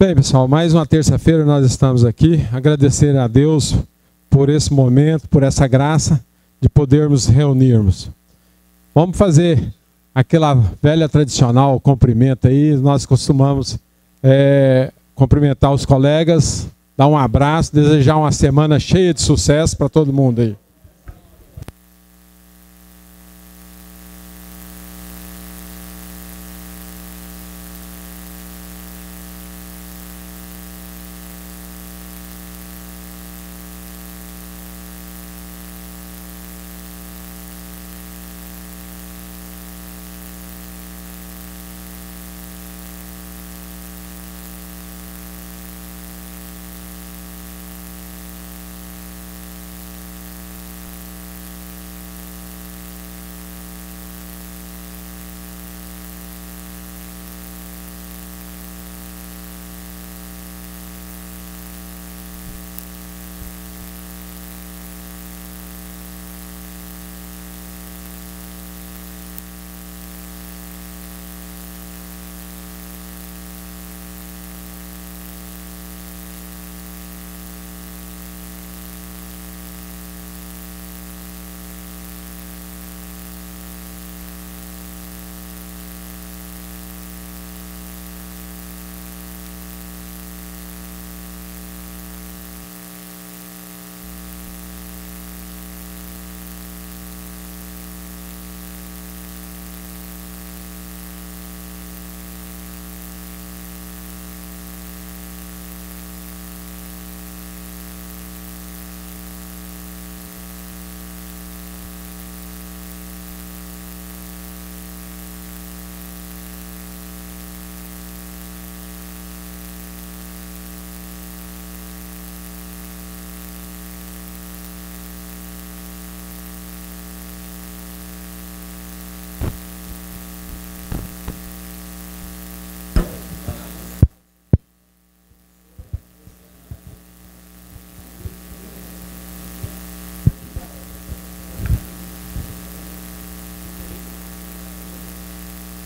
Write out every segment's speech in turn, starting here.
Bem, pessoal, mais uma terça-feira nós estamos aqui. Agradecer a Deus por esse momento, por essa graça de podermos reunirmos. Vamos fazer aquela velha tradicional cumprimento aí. Nós costumamos cumprimentar os colegas, dar um abraço, desejar uma semana cheia de sucesso para todo mundo aí.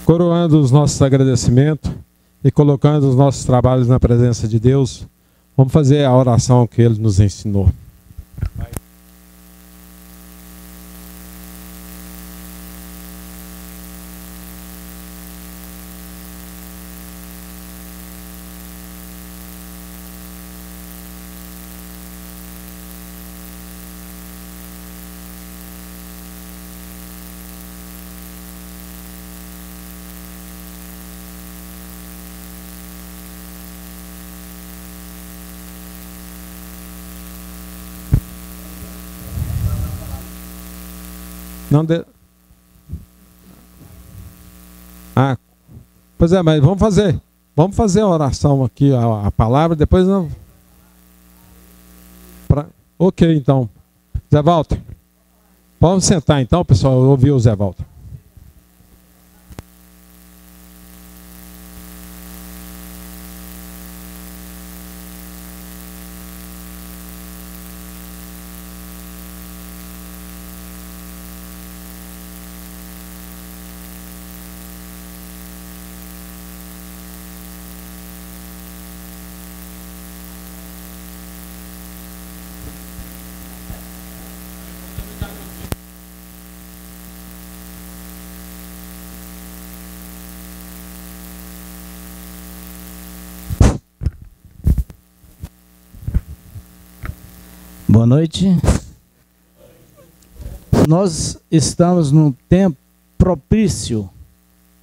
Coroando os nossos agradecimentos e colocando os nossos trabalhos na presença de Deus, vamos fazer a oração que Ele nos ensinou. Não de... Pois é, mas vamos fazer a oração aqui, a palavra, depois não... Ok, então. Zé Walter. Vamos sentar então, pessoal, eu ouvi o Zé Walter. Boa noite. Nós estamos num tempo propício,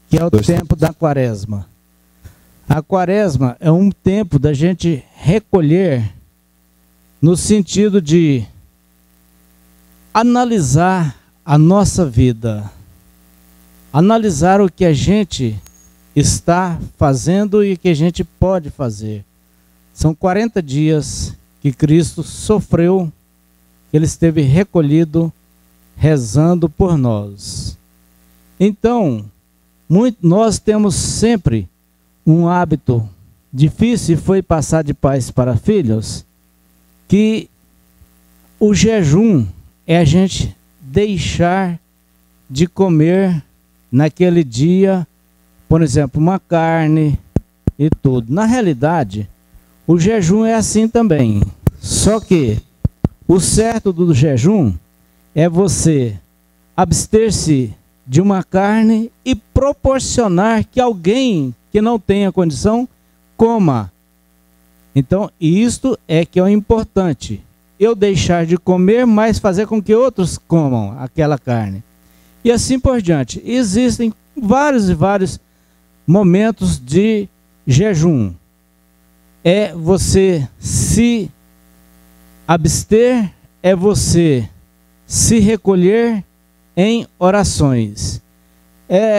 que é o tempo da quaresma. A quaresma é um tempo da gente recolher, no sentido de analisar a nossa vida, analisar o que a gente está fazendo e o que a gente pode fazer. São 40 dias que Cristo sofreu, que Ele esteve recolhido, rezando por nós. Então, nós temos sempre um hábito difícil, foi passar de pais para filhos, que o jejum é a gente deixar de comer naquele dia, por exemplo, uma carne, e tudo. Na realidade, o jejum é assim também. Só que o certo do jejum é você abster-se de uma carne e proporcionar que alguém que não tenha condição coma. Então, isto é que é o importante. Eu deixar de comer, mas fazer com que outros comam aquela carne. E assim por diante. Existem vários e vários momentos de jejum. É você se abster, é você se recolher em orações.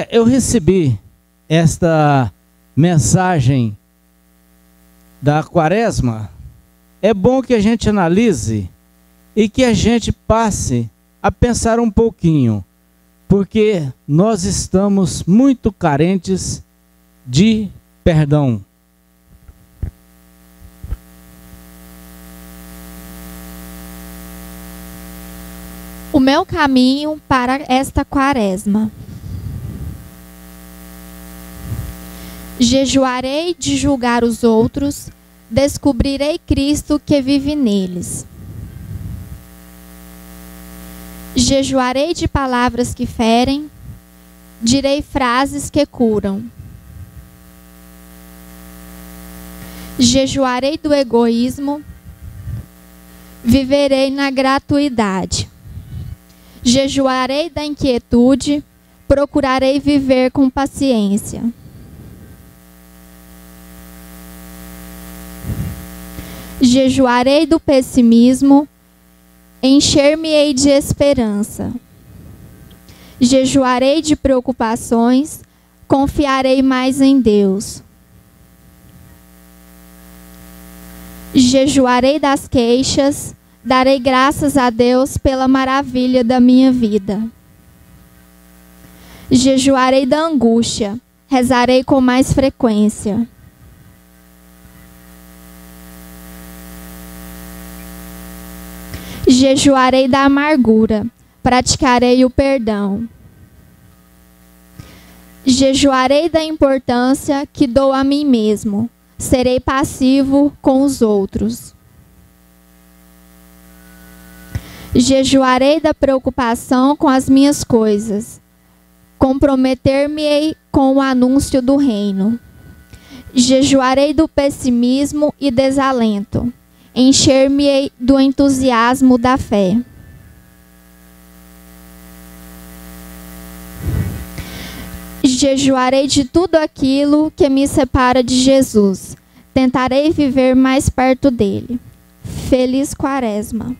Eu recebi esta mensagem da Quaresma. É bom que a gente analise e que a gente passe a pensar um pouquinho, porque nós estamos muito carentes de perdão. O meu caminho para esta Quaresma. Jejuarei de julgar os outros, descobrirei Cristo que vive neles. Jejuarei de palavras que ferem, direi frases que curam. Jejuarei do egoísmo, viverei na gratuidade. Jejuarei da inquietude, procurarei viver com paciência. Jejuarei do pessimismo, encher-me-ei de esperança. Jejuarei de preocupações, confiarei mais em Deus. Jejuarei das queixas, darei graças a Deus pela maravilha da minha vida. Jejuarei da angústia, rezarei com mais frequência. Jejuarei da amargura, praticarei o perdão. Jejuarei da importância que dou a mim mesmo, serei passivo com os outros. Jejuarei da preocupação com as minhas coisas, comprometer-me-ei com o anúncio do reino. Jejuarei do pessimismo e desalento, encher-me-ei do entusiasmo da fé. Jejuarei de tudo aquilo que me separa de Jesus. Tentarei viver mais perto dele. Feliz Quaresma.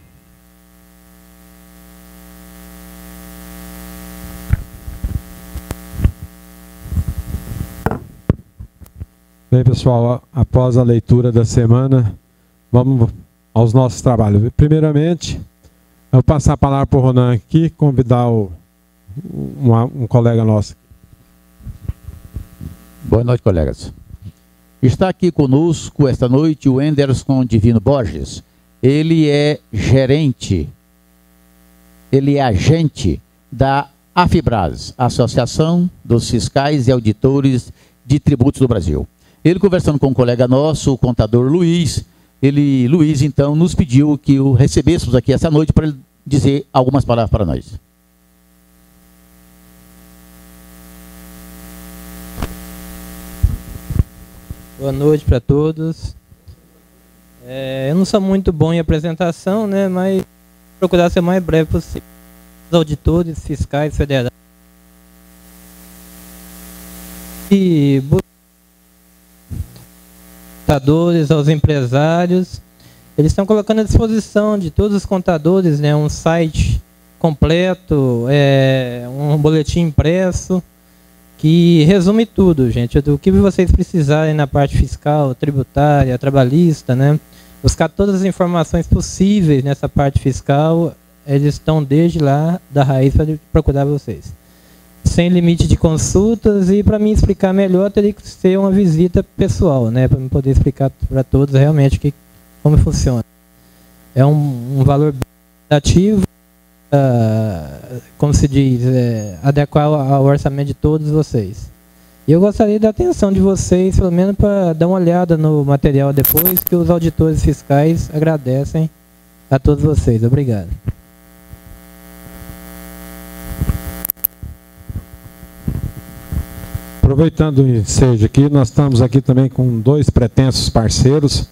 Bem, pessoal, após a leitura da semana, vamos aos nossos trabalhos. Primeiramente, eu vou passar a palavra para o Ronan aqui, convidar um colega nosso. Boa noite, colegas. Está aqui conosco esta noite o Enderson Divino Borges. Ele é gerente, ele é agente da AFIBRAS, Associação dos Fiscais e Auditores de Tributos do Brasil. Ele, conversando com um colega nosso, o contador Luiz, Luiz, então, nos pediu que o recebêssemos aqui essa noite para ele dizer algumas palavras para nós. Boa noite para todos. Eu não sou muito bom em apresentação, né, mas vou procurar ser o mais breve possível. Os auditores fiscais federais e contadores, aos empresários, eles estão colocando à disposição de todos os contadores, né, um site completo, um boletim impresso que resume tudo, gente, do que vocês precisarem na parte fiscal, tributária, trabalhista, né, buscar todas as informações possíveis nessa parte fiscal, eles estão desde lá da raiz para procurar vocês. Sem limite de consultas, e para mim explicar melhor teria que ser uma visita pessoal, né, para eu poder explicar para todos realmente como funciona. É um valor ativo, como se diz, adequar ao orçamento de todos vocês. E eu gostaria da atenção de vocês, pelo menos para dar uma olhada no material depois, que os auditores fiscais agradecem a todos vocês. Obrigado. Aproveitando o ensejo aqui, nós estamos aqui também com 2 pretensos parceiros,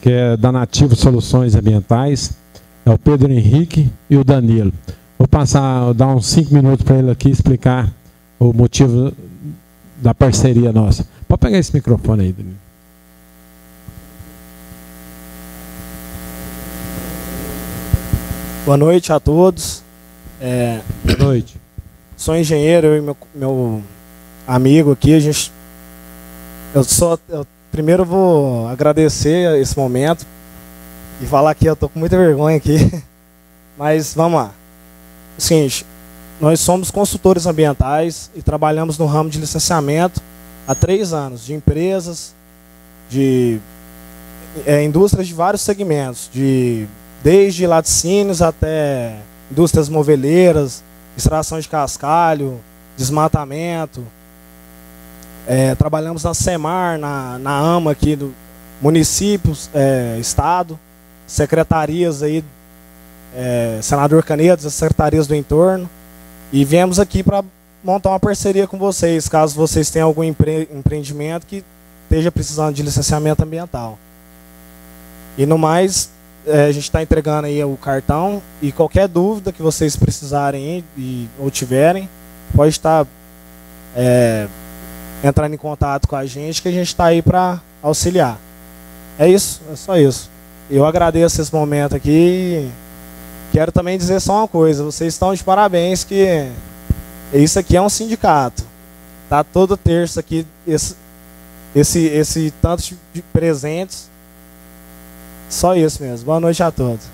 que é da Nativo Soluções Ambientais, é o Pedro Henrique e o Danilo. Vou dar uns 5 minutos para ele aqui explicar o motivo da parceria nossa. Pode pegar esse microfone aí, Danilo. Boa noite a todos. Boa noite. Sou engenheiro, eu e meu amigo aqui. Primeiro eu vou agradecer esse momento e falar que eu tô com muita vergonha aqui. Mas vamos lá. O seguinte, nós somos consultores ambientais e trabalhamos no ramo de licenciamento há 3 anos, de empresas, de indústrias de vários segmentos, desde laticínios até indústrias moveleiras, extração de cascalho, desmatamento. Trabalhamos na SEMAR, na AMA aqui do municípios, estado, secretarias aí, Senador Canedos, as secretarias do entorno. E viemos aqui para montar uma parceria com vocês, caso vocês tenham algum empreendimento que esteja precisando de licenciamento ambiental. E no mais, a gente está entregando aí o cartão, e qualquer dúvida que vocês precisarem ou tiverem, pode estar entrando em contato com a gente, que a gente está aí para auxiliar. É isso, é só isso. Eu agradeço esse momento aqui e quero também dizer só uma coisa: vocês estão de parabéns, que isso aqui é um sindicato. Tá todo terço aqui esse tanto de presentes. Só isso mesmo. Boa noite a todos.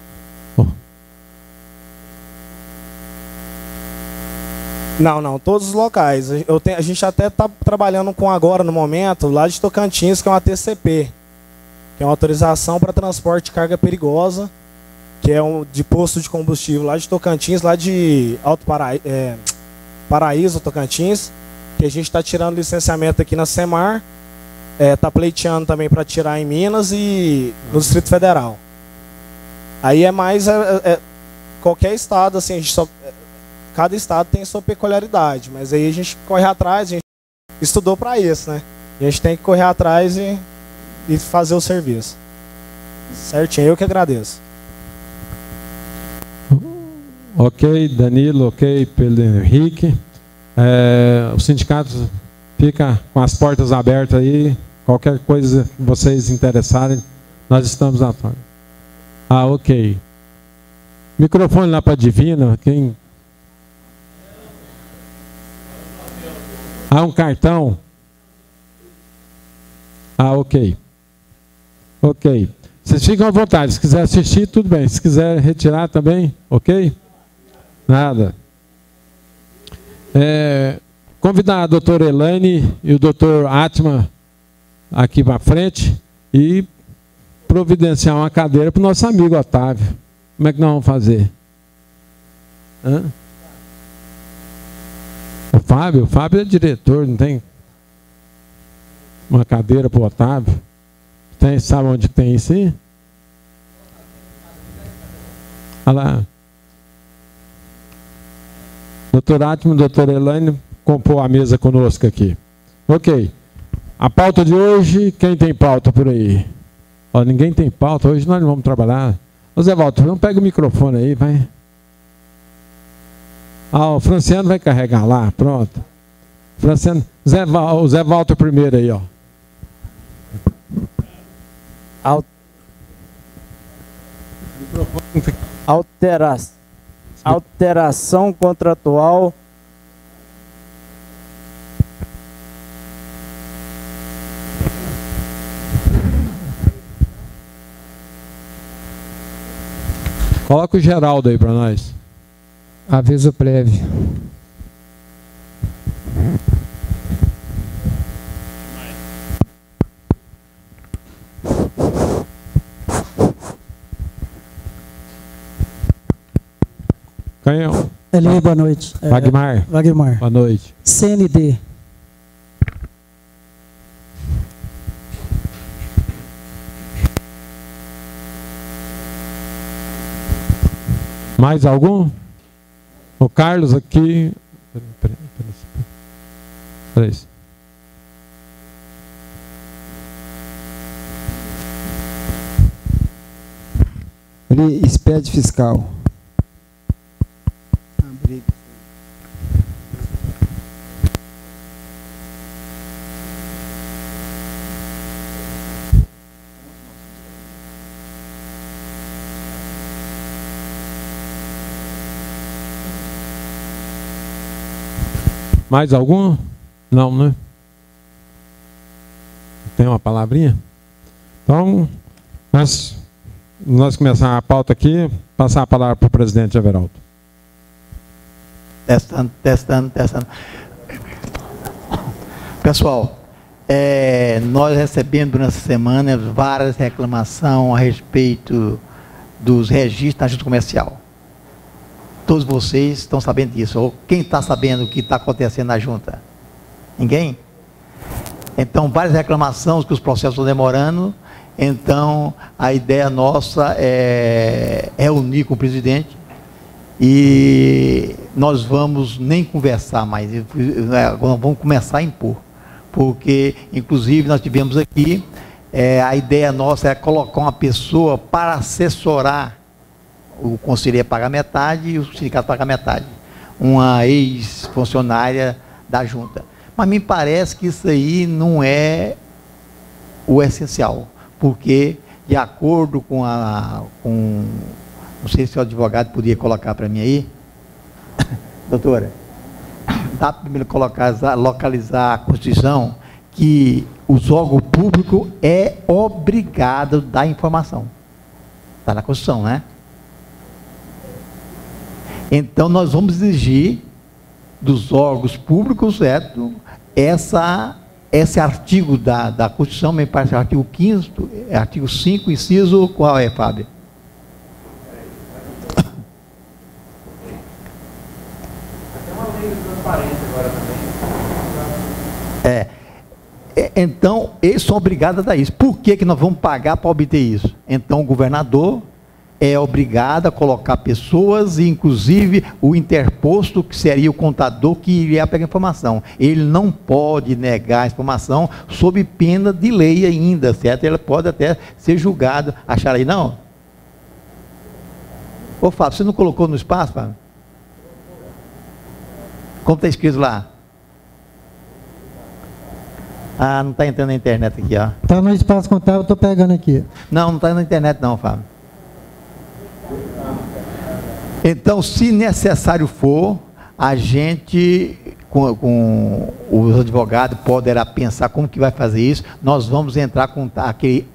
Não, todos os locais. A gente até está trabalhando com agora, no momento, lá de Tocantins, que é uma TCP, que é uma autorização para transporte de carga perigosa, que é de posto de combustível lá de Tocantins, lá de Paraíso, Tocantins, que a gente está tirando licenciamento aqui na SEMAR, está pleiteando também para tirar em Minas e no Distrito Federal. Aí é mais qualquer estado, assim, a gente cada estado tem sua peculiaridade, mas aí a gente corre atrás, a gente estudou para isso, né? A gente tem que correr atrás e fazer o serviço. Certinho, eu que agradeço. Ok, Danilo, ok, Pedro Henrique. O sindicato fica com as portas abertas aí. Qualquer coisa que vocês interessarem, nós estamos à frente. Ok. Microfone lá para a Divina. Quem? Um cartão. Ok. Ok. Vocês ficam à vontade. Se quiser assistir, tudo bem. Se quiser retirar também, ok? Nada. Convidar a doutora Elaine e o doutor Atman aqui para frente e providenciar uma cadeira para o nosso amigo Otávio. Como é que nós vamos fazer? O Fábio é diretor, não tem uma cadeira para o Otávio? Sabe onde tem isso aí? Olha lá. Doutor Atman, doutora Elaine, compôs a mesa conosco aqui. Ok. A pauta de hoje, quem tem pauta por aí? Ninguém tem pauta, hoje nós não vamos trabalhar. Zé Walter, vamos pegar o microfone aí, vai. O Franciano vai carregar lá, pronto. Franciano, o Zé Walter primeiro aí, ó. Alteração contratual. Coloca o Geraldo aí para nós. Aviso prévio. Canhão. Eli, boa noite. Wagmar. Wagmar. Boa noite. CND Mais algum? O Carlos aqui. Peraí. SPED fiscal. Mais algum? Não, né? Tem uma palavrinha? Então, nós começamos a pauta aqui, passar a palavra para o presidente Everaldo. Testando. Pessoal, nós recebemos durante essa semana várias reclamações a respeito dos registros da junta comercial. Todos vocês estão sabendo disso. Ou quem está sabendo o que está acontecendo na junta? Ninguém? Então, várias reclamações que os processos estão demorando. Então, a ideia nossa é reunir com o presidente e nós vamos nem conversar mais, vamos começar a impor. Porque, inclusive, nós tivemos aqui, a ideia nossa é colocar uma pessoa para assessorar. O conselheiro paga metade e o sindicato paga metade. Uma ex-funcionária da junta. Mas me parece que isso aí não é o essencial. Porque, de acordo com não sei se o advogado podia colocar para mim aí. Doutora, dá para me localizar a Constituição que os órgãos públicos é obrigado a dar informação. Está na Constituição, né? Então, nós vamos exigir dos órgãos públicos, certo? Esse artigo da Constituição, me parece artigo 5º, artigo 5, inciso, qual é, Fábio? Tem uma lei de transparência agora também. Então, eles são obrigados a dar isso. Por que nós vamos pagar para obter isso? Então, o governador é obrigado a colocar pessoas, inclusive o interposto, que seria o contador que iria pegar a informação. Ele não pode negar a informação sob pena de lei ainda, certo? Ele pode até ser julgado. Acharam aí, não? Ô, Fábio, você não colocou no espaço, Fábio? Como está escrito lá? Ah, não está entrando na internet aqui, ó. Está no espaço contábil, eu estou pegando aqui. Não está na internet não, Fábio. Então, se necessário for, a gente, com os advogados, poderá pensar como que vai fazer isso. Nós vamos entrar com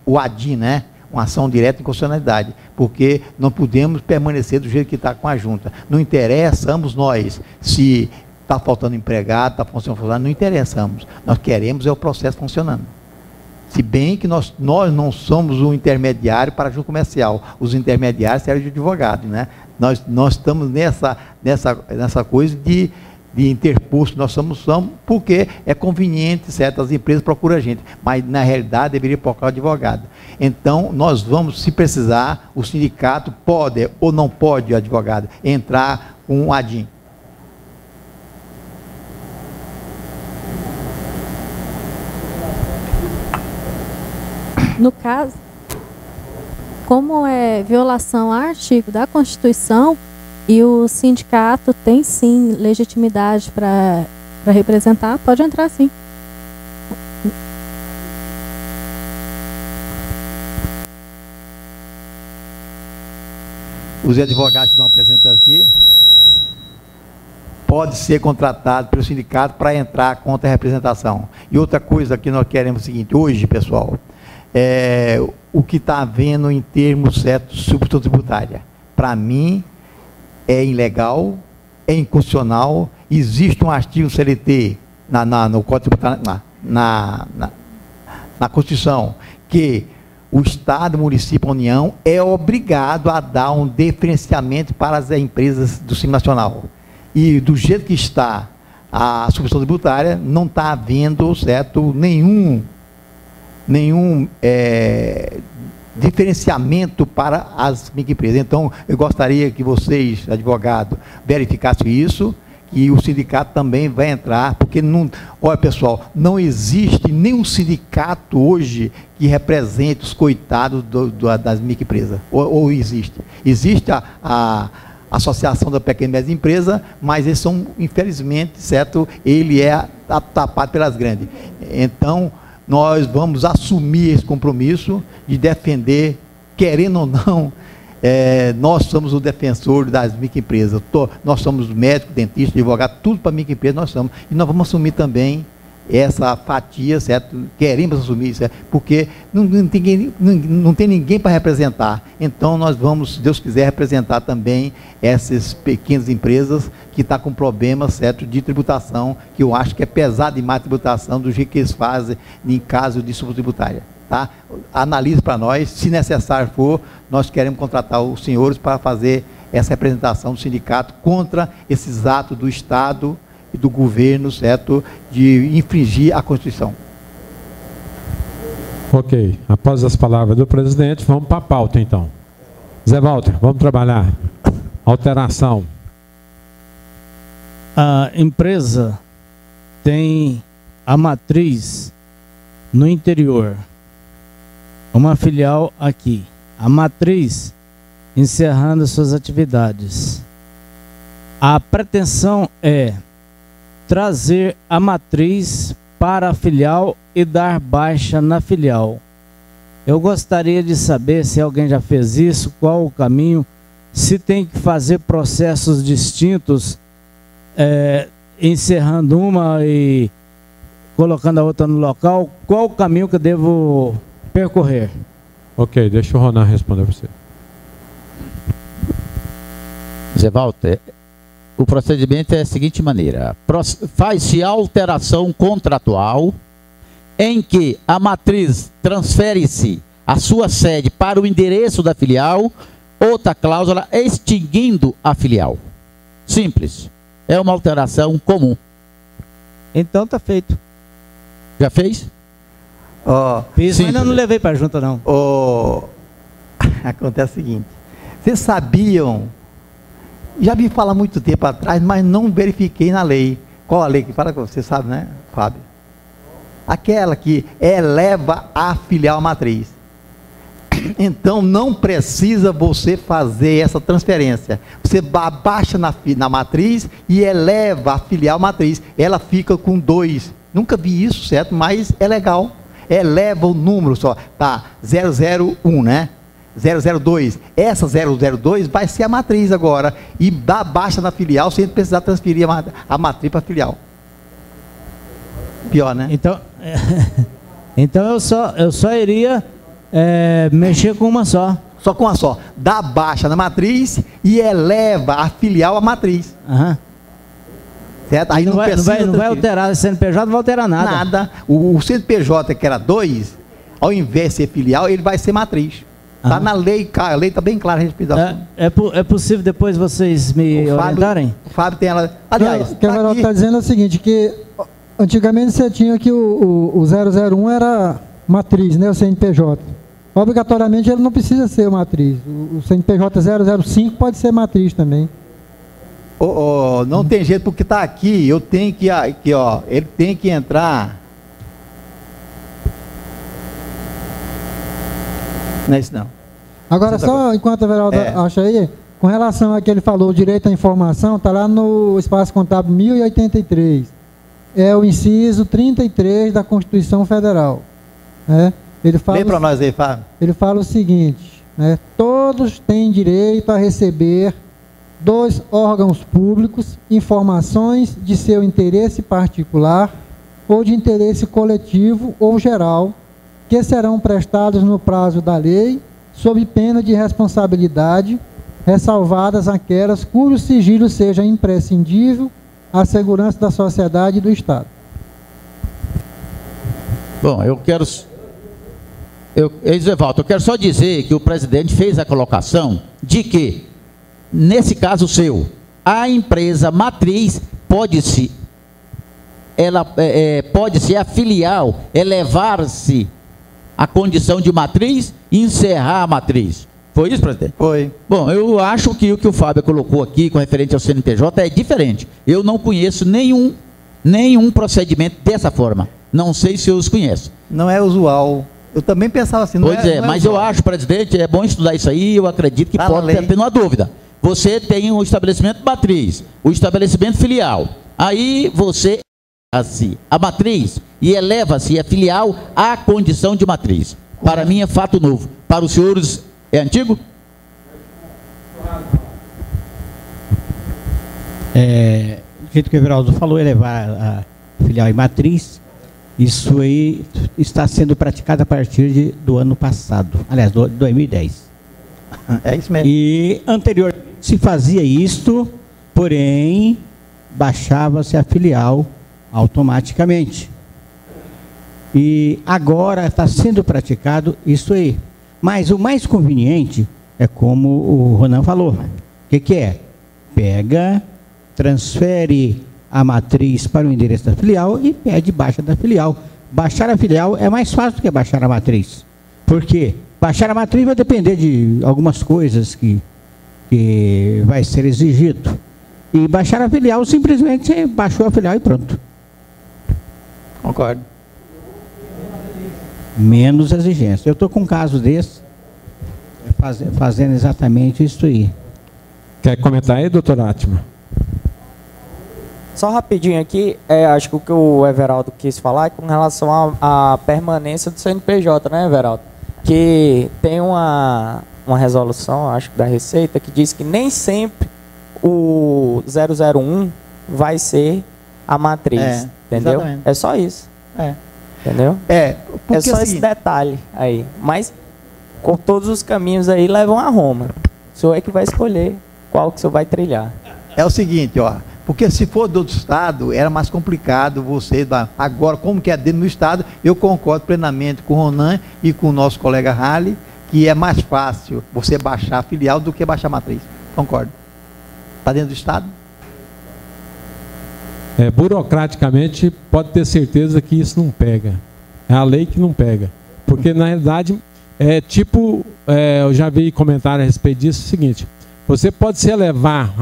o ADIM, né? Uma ação direta de inconstitucionalidade, porque não podemos permanecer do jeito que está com a junta. Não interessamos nós, se está faltando empregado, está funcionando, não interessamos. Nós queremos o processo funcionando. Se bem que nós não somos o intermediário para a junta comercial, os intermediários servem de advogado, né? Nós estamos nessa coisa de interposto, nós somos porque é conveniente, certo? As empresas procuram a gente, mas na realidade deveria procurar o advogado. Então, nós vamos, se precisar, o sindicato pode ou não pode, o advogado, entrar com um ADIM. No caso, como é violação a artigo da Constituição, e o sindicato tem sim legitimidade para representar, pode entrar sim. Os advogados que estão apresentando aqui pode ser contratado pelo sindicato para entrar contra a representação. E outra coisa que nós queremos é o seguinte, hoje, pessoal, o que está havendo em termos certos de substituição tributária. Para mim, é ilegal, é inconstitucional, existe um artigo CLT no Código Tributário, na Constituição, que o Estado, o município, a União é obrigado a dar um diferenciamento para as empresas do Sistema Nacional. E do jeito que está a substituição tributária, não está havendo, certo, nenhum diferenciamento para as microempresas. Então, eu gostaria que vocês, advogados, verificassem isso, e o sindicato também vai entrar, porque não, olha pessoal, não existe nenhum sindicato hoje que represente os coitados das microempresas, ou existe? Existe a Associação da Pequena e Média Empresa, mas eles são, infelizmente, certo, ele é tapado pelas grandes. Então, nós vamos assumir esse compromisso de defender, querendo ou não, nós somos o defensor das microempresas. Nós somos médicos, dentistas, advogados, tudo para microempresas nós somos. E nós vamos assumir também essa fatia, certo? Queremos assumir isso, porque não tem ninguém para representar. Então nós vamos, se Deus quiser, representar também essas pequenas empresas que estão com problemas, certo, de tributação, que eu acho que é pesado demais a tributação do jeito que eles fazem em caso de subtributária. Tá? Analise para nós, se necessário for, nós queremos contratar os senhores para fazer essa representação do sindicato contra esses atos do Estado e do governo, certo, de infringir a Constituição. Ok, após as palavras do presidente, vamos para a pauta então. Zé Walter, vamos trabalhar. Alteração. A empresa tem a matriz no interior, uma filial aqui. A matriz encerrando suas atividades. A pretensão é trazer a matriz para a filial e dar baixa na filial. Eu gostaria de saber se alguém já fez isso, qual o caminho, se tem que fazer processos distintos, encerrando uma e colocando a outra no local, qual o caminho que eu devo percorrer? Ok, deixa o Ronan responder para você. Zé Walter, o procedimento é da seguinte maneira: faz-se alteração contratual em que a matriz transfere-se a sua sede para o endereço da filial, outra cláusula extinguindo a filial. Simples. É uma alteração comum. Então está feito. Já fez? Fiz, mas não levei para junta não. Acontece o seguinte: vocês sabiam, já vi falar muito tempo atrás, mas não verifiquei na lei. Qual a lei que fala? Você sabe, né, Fábio? Aquela que eleva a filial matriz. Então não precisa você fazer essa transferência. Você abaixa na matriz e eleva a filial matriz. Ela fica com 2. Nunca vi isso, certo? Mas é legal. Eleva o número só. Tá, 001, né? 002. Essa 002 vai ser a matriz agora. E dá baixa na filial sem precisar transferir a matriz para a filial. Pior, né? Então eu só iria mexer com uma só. Só com uma só. Dá baixa na matriz e eleva a filial à matriz. Aham. Certo? Aí não vai alterar o CNPJ, não vai alterar nada. Nada. O CNPJ, que era 2, ao invés de ser filial, ele vai ser matriz. Está na lei, a lei está bem clara a respeito da assunto. É possível depois vocês me orientarem? O Fábio tem ela. Aliás, o que a está dizendo é o seguinte, que antigamente você tinha que o 001 era matriz, né, o CNPJ. Obrigatoriamente ele não precisa ser matriz. O CNPJ 005 pode ser matriz também. Não tem jeito, porque está aqui, eu tenho que, aqui, ó, ele tem que entrar. Não é isso não. Agora, só enquanto a vereadora acha aí, com relação a que ele falou, o direito à informação, está lá no espaço contábil 1083. É o inciso 33 da Constituição Federal. Né? Ele fala, lê para nós aí, Fábio. Ele fala o seguinte, né? Todos têm direito a receber dos órgãos públicos informações de seu interesse particular ou de interesse coletivo ou geral, que serão prestados no prazo da lei, sob pena de responsabilidade, ressalvadas aquelas cujo sigilo seja imprescindível à segurança da sociedade e do Estado. Bom, eu quero só dizer que o presidente fez a colocação de que, nesse caso seu, a empresa matriz pode-se a filial elevar-se a condição de matriz e encerrar a matriz. Foi isso, presidente? Foi. Bom, eu acho que o que o Fábio colocou aqui com referente ao CNPJ é diferente. Eu não conheço nenhum procedimento dessa forma. Não sei se eu os conheço. Não é usual. Eu também pensava assim. Pois é, mas eu acho, presidente, é bom estudar isso aí. Eu acredito que pode ter uma dúvida. Você tem o estabelecimento matriz, o estabelecimento filial. Aí você a matriz e eleva-se a filial à condição de matriz. Para mim é fato novo. Para os senhores é antigo? Do jeito que o Everaldo falou, elevar a filial e matriz, isso aí está sendo praticado a partir do ano passado, aliás, de 2010. É isso mesmo. E anteriormente se fazia isto, porém baixava-se a filial automaticamente. E agora está sendo praticado isso aí. Mas o mais conveniente é como o Ronan falou. O que é? Pega, transfere a matriz para o endereço da filial e pede baixa da filial. Baixar a filial é mais fácil do que baixar a matriz. Por quê? Baixar a matriz vai depender de algumas coisas que vai ser exigido. E baixar a filial, simplesmente você baixou a filial e pronto. Concordo. Menos exigência. Eu estou com um caso desse, fazendo exatamente isso aí. Quer comentar aí, doutor Atma? Só rapidinho aqui, acho que o que o Everaldo quis falar é com relação à permanência do CNPJ, né, Everaldo? Que tem uma resolução, acho que da Receita, que diz que nem sempre o 001 vai ser a matriz, entendeu? Exatamente. É só isso. Entendeu? É só esse detalhe aí. Mas com todos os caminhos aí levam a Roma. O senhor é que vai escolher qual que o senhor vai trilhar. É o seguinte, ó. Porque se for do outro estado, era mais complicado você dar. Agora, como que é dentro do estado, eu concordo plenamente com o Ronan e com o nosso colega Halley, que é mais fácil você baixar a filial do que baixar a matriz. Concordo. Está dentro do estado? Burocraticamente, pode ter certeza que isso não pega. É a lei que não pega. Porque, na realidade, eu já vi comentário a respeito disso, é o seguinte: você pode se elevar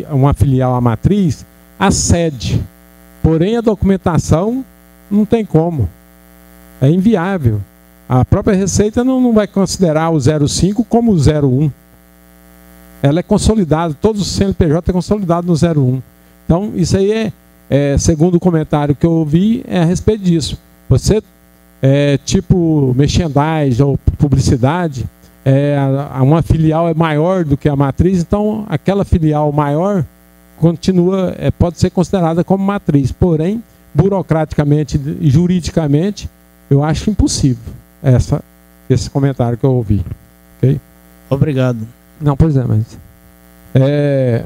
uma filial à matriz à sede, porém a documentação não tem como. É inviável. A própria Receita não vai considerar o 05 como o 01. Ela é consolidada, todos os CNPJ é consolidado no 01. Então, isso aí segundo o comentário que eu ouvi, é a respeito disso. Você, tipo merchandise ou publicidade, uma filial é maior do que a matriz, então aquela filial maior continua, pode ser considerada como matriz. Porém, burocraticamente e juridicamente, eu acho impossível esse comentário que eu ouvi. Okay? Obrigado. Não, pois é, mas...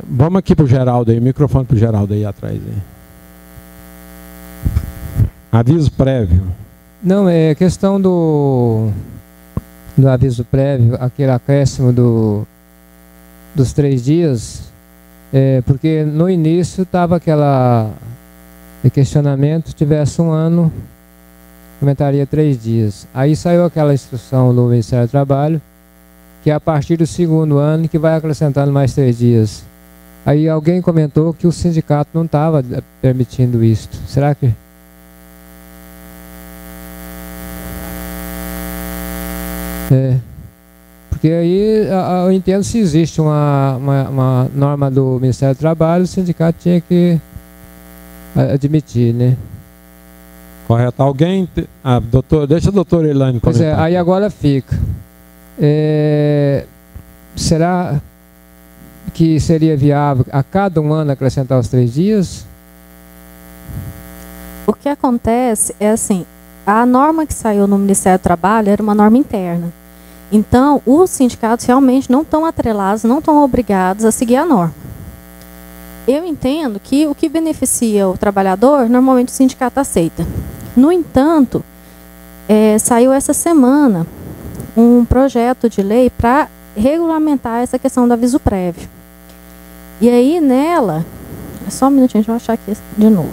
vamos aqui para o Geraldo aí, microfone para o Geraldo aí atrás. Aí. Aviso prévio. Não, é questão do aviso prévio, aquele acréscimo dos 3 dias, porque no início estava aquele questionamento, se tivesse 1 ano, aumentaria 3 dias. Aí saiu aquela instrução do Ministério do Trabalho, que é a partir do 2º ano que vai acrescentando mais 3 dias. Aí alguém comentou que o sindicato não estava permitindo isso. Será que... Porque aí eu entendo, se existe uma norma do Ministério do Trabalho, o sindicato tinha que admitir, né? Correto. Alguém... deixa a doutora Elaine comentar. Pois aí agora fica. Será que seria viável a cada 1 ano acrescentar os 3 dias? O que acontece é assim, a norma que saiu no Ministério do Trabalho era uma norma interna. Então, os sindicatos realmente não estão atrelados, não estão obrigados a seguir a norma. Eu entendo que o que beneficia o trabalhador, normalmente o sindicato aceita. No entanto, saiu essa semana um projeto de lei para regulamentar essa questão do aviso prévio. E aí, nela... Só um minutinho, deixa eu achar aqui de novo.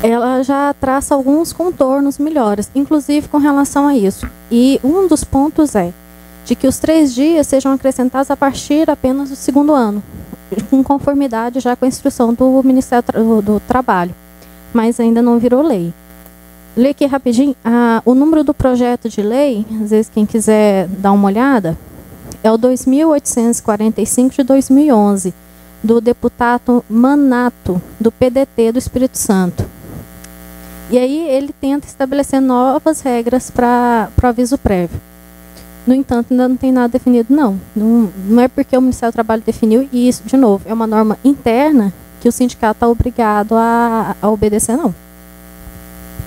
ela já traça alguns contornos melhores, inclusive com relação a isso. E um dos pontos é de que os 3 dias sejam acrescentados a partir apenas do 2º ano, com conformidade já com a instrução do Ministério do Trabalho, mas ainda não virou lei. Lê aqui rapidinho, o número do projeto de lei, às vezes quem quiser dar uma olhada, é o 2845 de 2011, do deputado Manato, do PDT do Espírito Santo. E aí ele tenta estabelecer novas regras para o aviso prévio. No entanto, ainda não tem nada definido, não. Não é porque o Ministério do Trabalho definiu, e isso, de novo, é uma norma interna que o sindicato está obrigado a obedecer, não.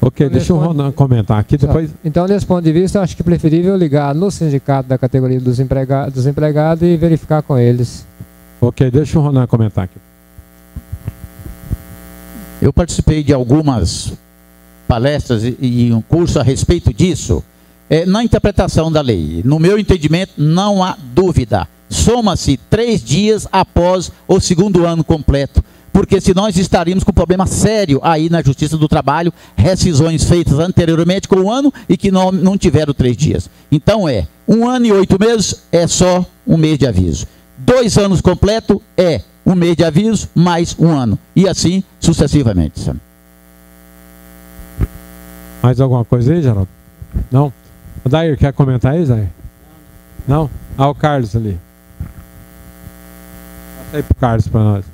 Ok, deixa o Ronan comentar aqui depois. Então, desse ponto de vista, eu acho que é preferível ligar no sindicato da categoria dos empregados e verificar com eles. Ok, deixa o Ronan comentar aqui. Eu participei de algumas palestras e um curso a respeito disso. Na interpretação da lei, no meu entendimento, não há dúvida. Soma-se 3 dias após o 2º ano completo. Porque se nós estaríamos com um problema sério aí na Justiça do Trabalho, rescisões feitas anteriormente com 1 ano e que não tiveram 3 dias. Então 1 ano e 8 meses é só 1 mês de aviso. 2 anos completo é 1 mês de aviso mais 1 ano. E assim sucessivamente. Mais alguma coisa aí, Geraldo? Não? O Dair, quer comentar aí, Dair? Não? O Carlos ali. Passa aí pro Carlos para nós.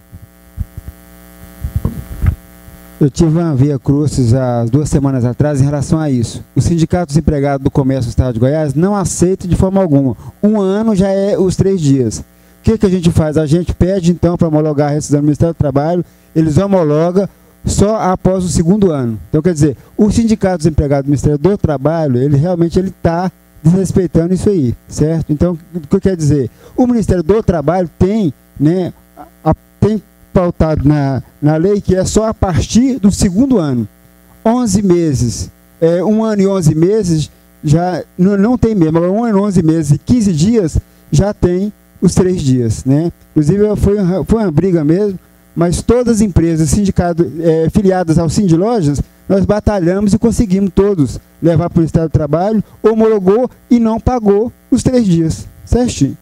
Eu tive uma via crucis há 2 semanas atrás em relação a isso. O Sindicato dos Empregados do Comércio do Estado de Goiás não aceita de forma alguma. 1 ano já é os 3 dias. O que a gente faz? A gente pede então para homologar a rescisão do Ministério do Trabalho, eles homologam só após o 2º ano. Então, quer dizer, o Sindicato dos Empregados do Ministério do Trabalho, ele realmente está desrespeitando isso aí, certo? Então, o que quer dizer? O Ministério do Trabalho tem, né, tem pautado na lei que é só a partir do 2º ano. 11 meses, 1 ano e 11 meses, já não tem mesmo. 1 ano e 11 meses e 15 dias já tem os 3 dias, né? Inclusive foi uma briga mesmo, mas todas as empresas, sindicatos filiadas ao Sindilojas, nós batalhamos e conseguimos todos levar para o Ministério do Trabalho, homologou e não pagou os 3 dias, certinho.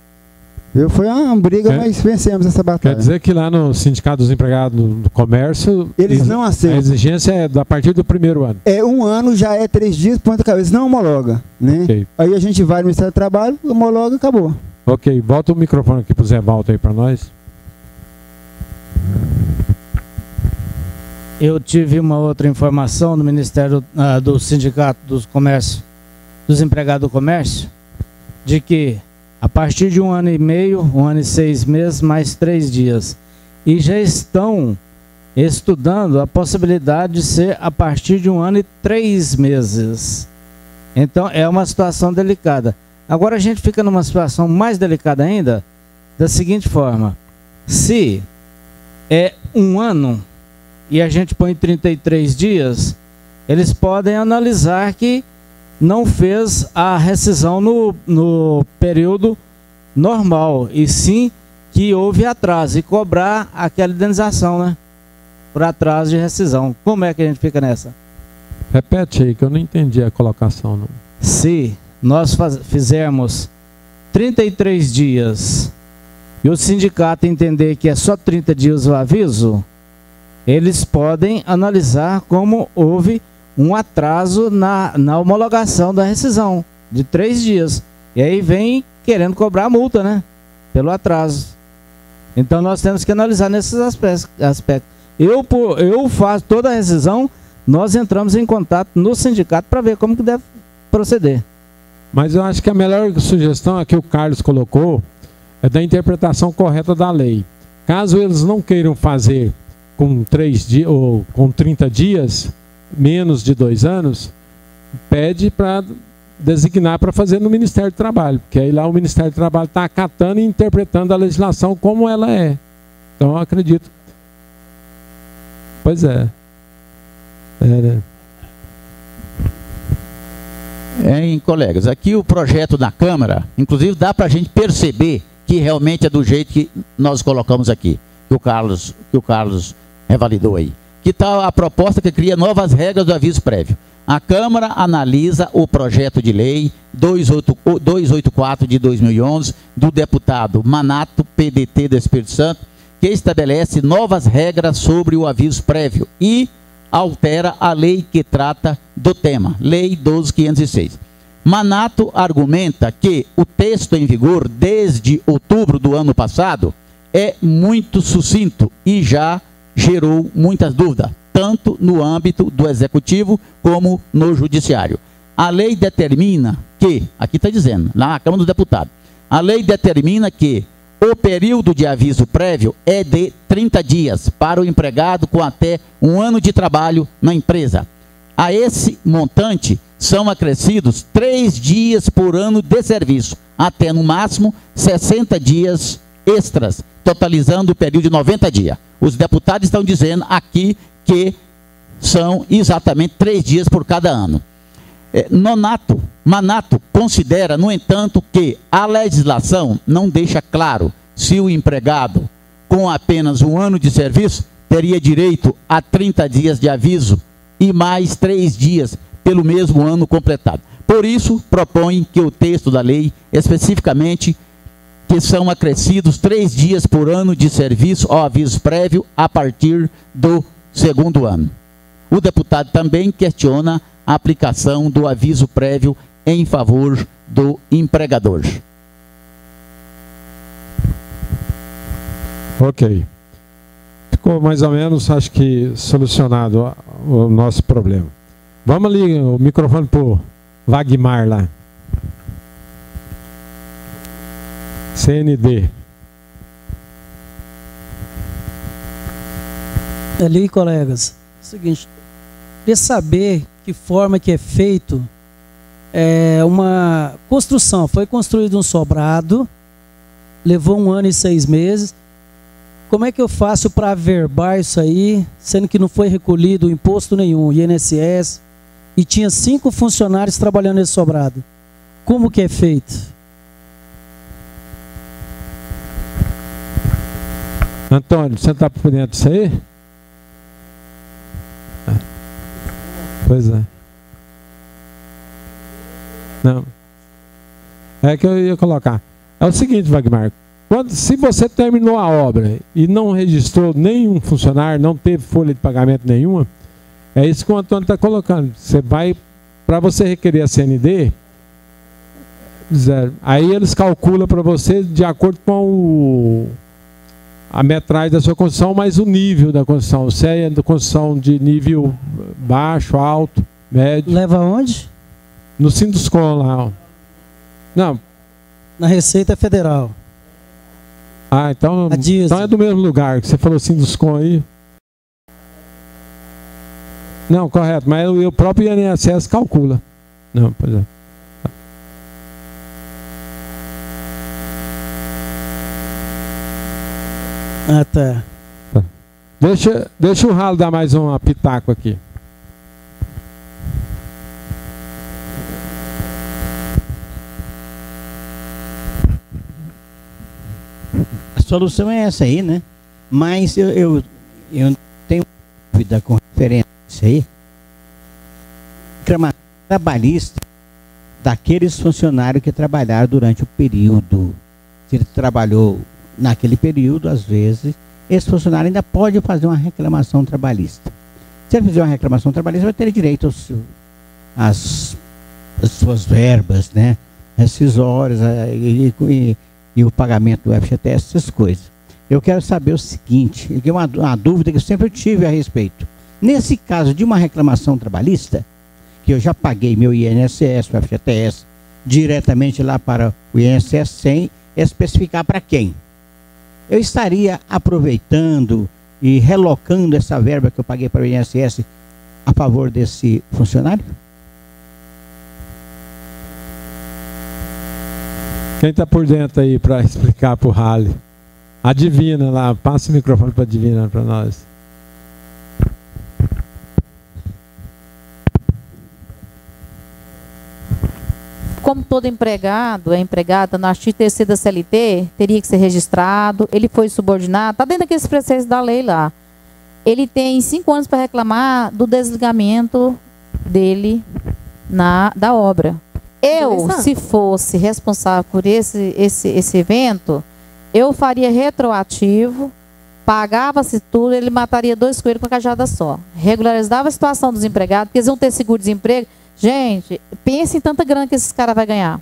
Foi uma briga, mas vencemos essa batalha. Quer dizer que lá no Sindicato dos Empregados do Comércio, eles não aceitam. A exigência é a partir do 1º ano. 1 ano já é 3 dias, ponta cabeça, não homologa, né? Okay. Aí a gente vai no Ministério do Trabalho, homologa e acabou. Ok, volta o microfone aqui para o Zé Walter aí para nós. Eu tive uma outra informação do Ministério do Sindicato dos Comércio, dos Empregados do Comércio, de que a partir de 1 ano e meio, 1 ano e 6 meses, mais 3 dias. E já estão estudando a possibilidade de ser a partir de 1 ano e 3 meses. Então é uma situação delicada. Agora a gente fica numa situação mais delicada ainda, da seguinte forma: se é 1 ano e a gente põe 33 dias, eles podem analisar que não fez a rescisão no período normal, e sim que houve atraso, e cobrar aquela indenização, né? Por atraso de rescisão. Como é que a gente fica nessa? Repete aí, que eu não entendi a colocação. Não. Se nós fizermos 33 dias e o sindicato entender que é só 30 dias o aviso, eles podem analisar como houve um atraso na homologação da rescisão de 3 dias. E aí vem querendo cobrar a multa, né? Pelo atraso. Então nós temos que analisar nesses aspectos. Eu faço toda a rescisão, nós entramos em contato no sindicato para ver como que deve proceder. Mas eu acho que a melhor sugestão é que o Carlos colocou é da interpretação correta da lei. Caso eles não queiram fazer com 3 dias ou com 30 dias, menos de 2 anos, pede para designar para fazer no Ministério do Trabalho, porque aí lá o Ministério do Trabalho está acatando e interpretando a legislação como ela é. Então eu acredito. Pois é. Né? Colegas, aqui o projeto da Câmara, inclusive dá para a gente perceber que realmente é do jeito que nós colocamos aqui, que o Carlos revalidou aí. aqui está a proposta que cria novas regras do aviso prévio. A Câmara analisa o projeto de lei 284 de 2011 do deputado Manato, PDT do Espírito Santo, que estabelece novas regras sobre o aviso prévio e altera a lei que trata do tema, Lei 12.506. Manato argumenta que o texto em vigor desde outubro do ano passado é muito sucinto e já gerou muitas dúvidas, tanto no âmbito do Executivo como no Judiciário. A lei determina que, aqui está dizendo, na Câmara dos Deputados, a lei determina que o período de aviso prévio é de 30 dias para o empregado com até 1 ano de trabalho na empresa. A esse montante são acrescidos 3 dias por ano de serviço, até no máximo 60 dias extras, totalizando o período de 90 dias. Os deputados estão dizendo aqui que são exatamente 3 dias por cada ano. Manato considera, no entanto, que a legislação não deixa claro se o empregado com apenas 1 ano de serviço teria direito a 30 dias de aviso e mais 3 dias pelo mesmo ano completado. Por isso, propõe que o texto da lei, especificamente, que são acrescidos 3 dias por ano de serviço ao aviso prévio a partir do 2º ano. O deputado também questiona a aplicação do aviso prévio em favor do empregador. Ok. Ficou mais ou menos, acho que, solucionado o nosso problema. Vamos ali, o microfone para o Wagmar lá. CND. Ali, colegas, seguinte, queria saber que forma que é feito uma construção. Foi construído um sobrado, levou 1 ano e 6 meses. Como é que eu faço para averbar isso aí, sendo que não foi recolhido imposto nenhum, INSS, e tinha 5 funcionários trabalhando nesse sobrado? Como que é feito? Antônio, você está por dentro disso aí? Pois é. Não. É que eu ia colocar. É o seguinte, Wagmar. Se você terminou a obra e não registrou nenhum funcionário, não teve folha de pagamento nenhuma, é isso que o Antônio está colocando. Você vai, para você requerer a CND, aí eles calculam para você de acordo com a metragem da sua construção, mais o nível da construção. Se é da construção de nível baixo, alto, médio. Leva onde? No Sinduscom lá. Ó. Não. Na Receita Federal. Ah, então é do mesmo lugar que você falou Sinduscom aí. Não, correto, mas o próprio INSS calcula. Não, pois é. Ah, tá. Deixa o Ralo dar mais um pitaco aqui. A solução é essa aí, né? Mas eu tenho dúvida com referência a isso aí. Reclamação trabalhista daqueles funcionários que trabalharam durante o período. Se ele trabalhou naquele período, às vezes, esse funcionário ainda pode fazer uma reclamação trabalhista. Se ele fizer uma reclamação trabalhista, vai ter direito às suas verbas, né, rescisórias e o pagamento do FGTS, essas coisas. Eu quero saber o seguinte, é uma dúvida que eu sempre tive a respeito. Nesse caso de uma reclamação trabalhista, que eu já paguei meu INSS, o FGTS, diretamente lá para o INSS sem especificar para quem, eu estaria aproveitando e relocando essa verba que eu paguei para o INSS a favor desse funcionário? Quem está por dentro aí para explicar para o Rally? A Divina lá, passa o microfone para a Divina para nós. Como todo empregado é empregada na XTC da CLT, teria que ser registrado, ele foi subordinado, está dentro daqueles preceitos da lei lá. ele tem 5 anos para reclamar do desligamento dele da obra. Eu, se fosse responsável por esse evento, eu faria retroativo, pagava-se tudo, ele mataria 2 coelhos com a cajada só. Regularizava a situação dos empregados, porque eles vão ter seguro-desemprego. Gente, pense em tanta grana que esses caras vão ganhar.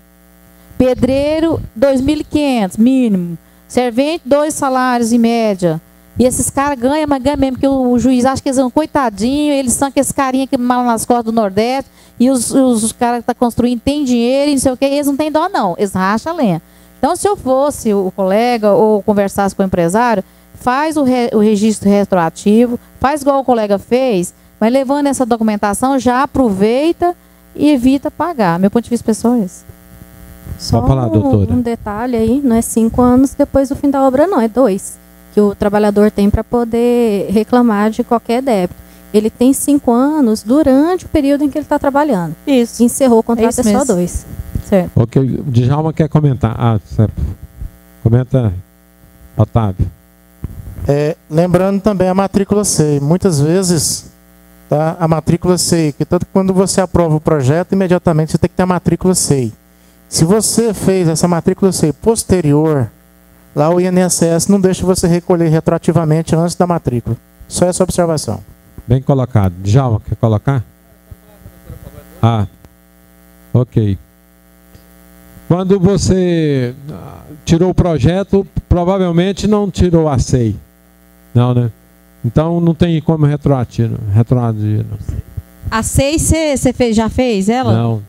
Pedreiro, 2.500, mínimo. Servente, 2 salários em média. E esses caras ganham, mas ganham mesmo, porque o juiz acha que eles são coitadinhos, eles são aqueles carinha que malam nas costas do Nordeste, e os caras que estão construindo têm dinheiro, e não sei o quê, eles não têm dó não, eles racham a lenha. Então, se eu fosse o colega ou conversasse com o empresário, faz o registro retroativo, faz igual o colega fez, mas levando essa documentação, já aproveita e evita pagar. Meu ponto de vista pessoal é esse. Só pode falar, doutora. Um detalhe aí, não é 5 anos depois do fim da obra, não, é 2. Que o trabalhador tem para poder reclamar de qualquer débito. Ele tem 5 anos durante o período em que ele está trabalhando. Isso. Encerrou o contrato, é só 2. Certo. Ok, o Djalma quer comentar. Comenta, Otávio. Lembrando também a matrícula SEI. Muitas vezes, tá, a matrícula SEI, que tanto quando você aprova o projeto, imediatamente você tem que ter a matrícula SEI. Se você fez essa matrícula SEI posterior, lá o INSS não deixa você recolher retroativamente antes da matrícula. Só essa observação. Bem colocado. Djalma, quer colocar? Ok. Quando você tirou o projeto, provavelmente não tirou a SEI. Não, né? Então não tem como retroagir. A SEI você já fez ela? Não.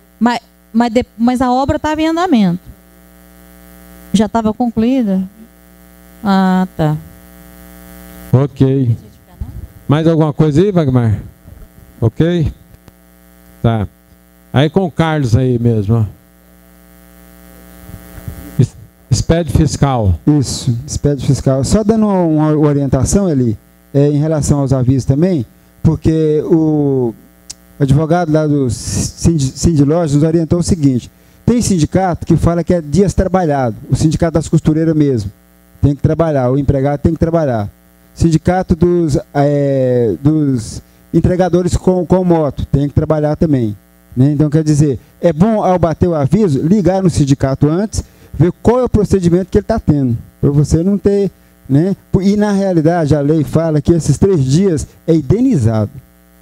Mas a obra estava em andamento. Já estava concluída? Ah, tá. Ok. Mais alguma coisa aí, Wagmar? Ok? Tá. Aí com o Carlos aí mesmo, ó. SPED fiscal. Isso, SPED fiscal. Só dando uma orientação ali, em relação aos avisos também, porque o advogado lá do Sindilojas nos orientou o seguinte: tem sindicato que fala que é dias trabalhados, o sindicato das costureiras mesmo, tem que trabalhar, o empregado tem que trabalhar. Sindicato dos entregadores com moto, tem que trabalhar também. Né? Então, quer dizer, é bom, ao bater o aviso, ligar no sindicato antes, ver qual é o procedimento que ele está tendo, para você não ter, né? E na realidade a lei fala que esses 3 dias é indenizado,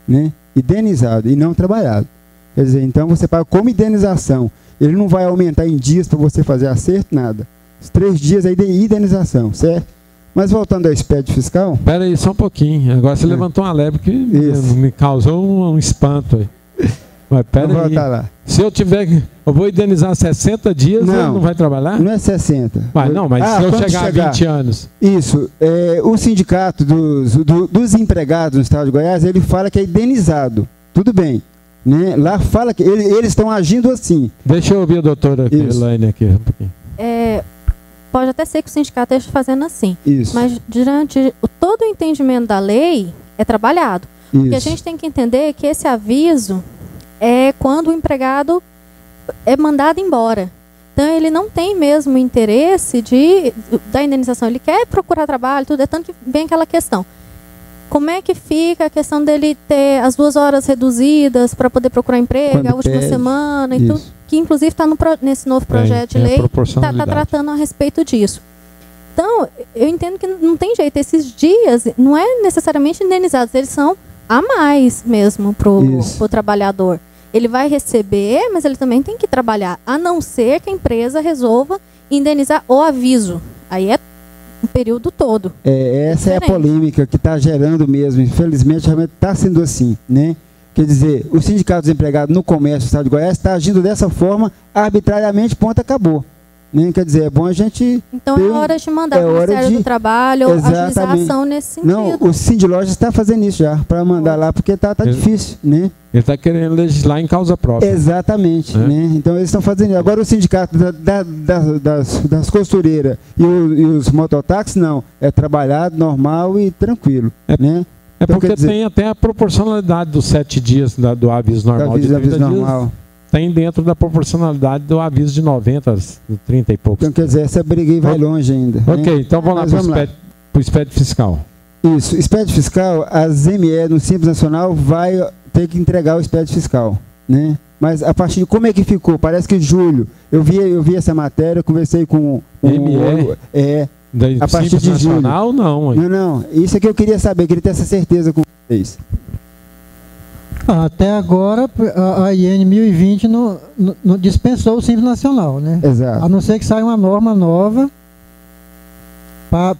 né? Indenizado e não trabalhado. Quer dizer, então você paga como indenização, ele não vai aumentar em dias para você fazer acerto, nada. Os 3 dias é indenização, certo? Mas voltando ao SPED fiscal... Espera aí, só um pouquinho, agora você levantou uma lebre que me causou um espanto aí. Mas pera aí. Lá. Se eu vou indenizar 60 dias, ele não vai trabalhar? Não é 60. Mas se eu chegar a 20 anos. Isso. O sindicato dos empregados no estado de Goiás, ele fala que é indenizado. Tudo bem. Né? Lá fala que eles estão agindo assim. Deixa eu ouvir a doutora Elaine aqui um pouquinho. Pode até ser que o sindicato esteja fazendo assim. Isso. Mas durante todo o entendimento da lei é trabalhado. Isso. Porque a gente tem que entender que esse aviso é quando o empregado é mandado embora. Então, ele não tem mesmo interesse da indenização. Ele quer procurar trabalho, tudo. É tanto que vem aquela questão. Como é que fica a questão dele ter as 2 horas reduzidas para poder procurar emprego, quando a última semana e tudo? Que, inclusive, está nesse novo projeto de lei, está tratando a respeito disso. Então, eu entendo que não tem jeito. Esses dias não é necessariamente indenizados, eles são a mais mesmo para o trabalhador. Ele vai receber, mas ele também tem que trabalhar, a não ser que a empresa resolva indenizar o aviso. Aí é um período todo. Essa é a polêmica que está gerando mesmo. Infelizmente, realmente está sendo assim, né? Quer dizer, o Sindicato dos Empregados no Comércio do Estado de Goiás está agindo dessa forma, arbitrariamente, ponto, acabou. Né? Quer dizer, é bom a gente... Então é hora de mandar o Ministério do Trabalho agilizar a ação nesse sentido. Não, o Sindilojas está fazendo isso já, para mandar lá, porque tá difícil, né? Ele está querendo legislar em causa própria. Exatamente, né? Então eles estão fazendo isso. Agora o sindicato das costureiras e os mototáxis, não. É trabalhado, normal e tranquilo, né? Então, porque tem até a proporcionalidade dos 7 dias do aviso normal. Do aviso normal. Tem dentro da proporcionalidade do aviso de 90, 30 e poucos. Então, quer dizer, essa briga aí vai longe ainda. Ok, né? então vamos lá para o SPED fiscal. Isso, expediente fiscal, a ZME no Simples Nacional vai ter que entregar o expediente fiscal, né? Mas a partir de como é que ficou? Parece que julho, eu vi essa matéria, conversei com o a partir de julho. Nacional, não. Não, isso é que eu queria saber, queria ter essa certeza com vocês. Até agora, a IN 1020 não dispensou o Simples Nacional, né? Exato. A não ser que saia uma norma nova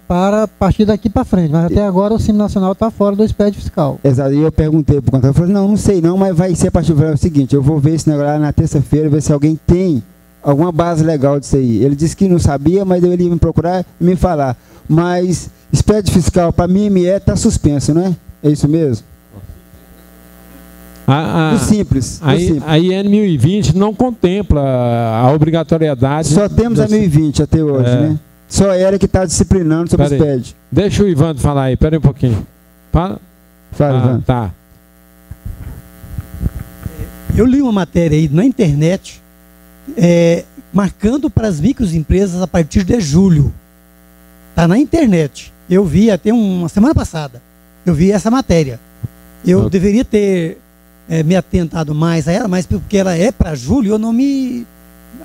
para partir daqui para frente. Mas até agora o Simples Nacional está fora do expediente fiscal. Exato. E eu perguntei para o contador, falei, não sei não, mas vai ser a partir do seguinte, eu vou ver esse negócio lá na terça-feira, ver se alguém tem alguma base legal disso aí. Ele disse que não sabia, mas ele ia me procurar e me falar. Mas expediente fiscal para mim está suspenso, né? É isso mesmo? Do simples. A IN 1020 não contempla a obrigatoriedade. Só temos a 1020 até hoje, né? Só ela que está disciplinando sobre o SPED. Deixa o Ivandro falar aí, pera aí um pouquinho. Fala, Ivandro. Tá. Eu li uma matéria aí na internet marcando para as microempresas a partir de julho. Está na internet. Eu vi até uma semana passada. Eu vi essa matéria. Eu deveria ter me atentado mais a ela, mas porque ela é para julho, eu não me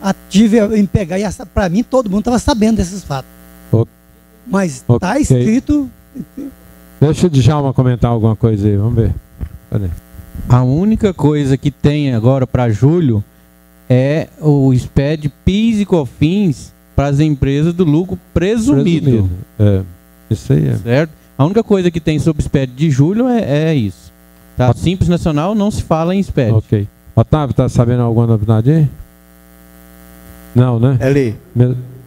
ative em pegar. E para mim, todo mundo estava sabendo desses fatos. Mas está escrito... Deixa o Djalma comentar alguma coisa aí, vamos ver. Peraí. A única coisa que tem agora para julho é o SPED PIS e COFINS para as empresas do lucro presumido. Isso aí é. Certo? A única coisa que tem sobre SPED de julho é isso. Tá? Simples Nacional não se fala em SPED. Ok. Otávio, tá sabendo alguma novidade aí? Não, né? Ali.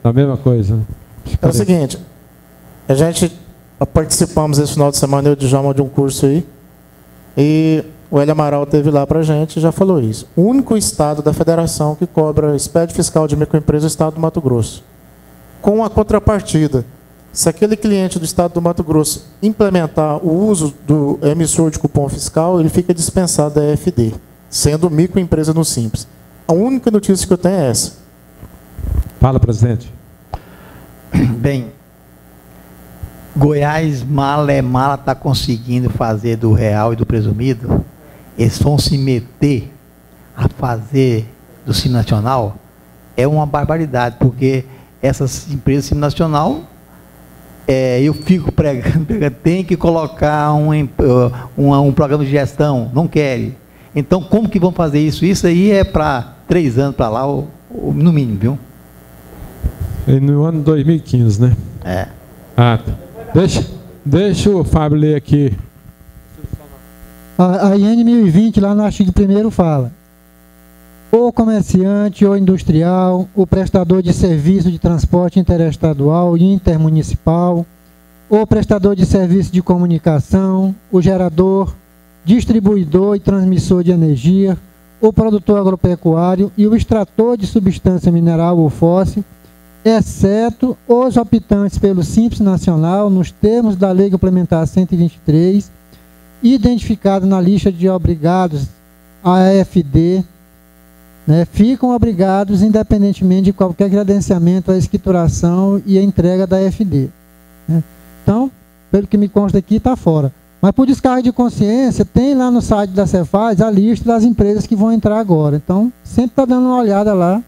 A mesma coisa. Né? É o seguinte, a gente participamos esse final de semana, eu e o Djalma, de um curso aí, e o Hélio Amaral esteve lá para a gente e já falou isso. O único estado da federação que cobra SPED fiscal de microempresa é o estado do Mato Grosso. Com a contrapartida, se aquele cliente do estado do Mato Grosso implementar o uso do emissor de cupom fiscal, ele fica dispensado da EFD, sendo microempresa no Simples. A única notícia que eu tenho é essa. Fala, presidente. Bem, Goiás mala está conseguindo fazer do real e do presumido. Eles vão se meter a fazer do Simples Nacional. É uma barbaridade, porque essas empresas Simples Nacional, eu fico pregando, tem que colocar um programa de gestão, não querem. Então, como que vão fazer isso? Isso aí é para 3 anos para lá, no mínimo, viu? No ano 2015, né? Tá. Deixa o Fábio ler aqui. A IN 1020, lá no artigo 1º, fala: o comerciante ou industrial, o prestador de serviço de transporte interestadual e intermunicipal, o prestador de serviço de comunicação, o gerador, distribuidor e transmissor de energia, o produtor agropecuário e o extrator de substância mineral ou fóssil, exceto os optantes pelo Simples Nacional, nos termos da Lei Complementar 123, identificado na lista de obrigados AFD, né, ficam obrigados independentemente de qualquer credenciamento, a escrituração e a entrega da AFD. Né. Então, pelo que me consta aqui, está fora. Mas por descarga de consciência, tem lá no site da Cefaz a lista das empresas que vão entrar agora. Então, sempre está dando uma olhada lá.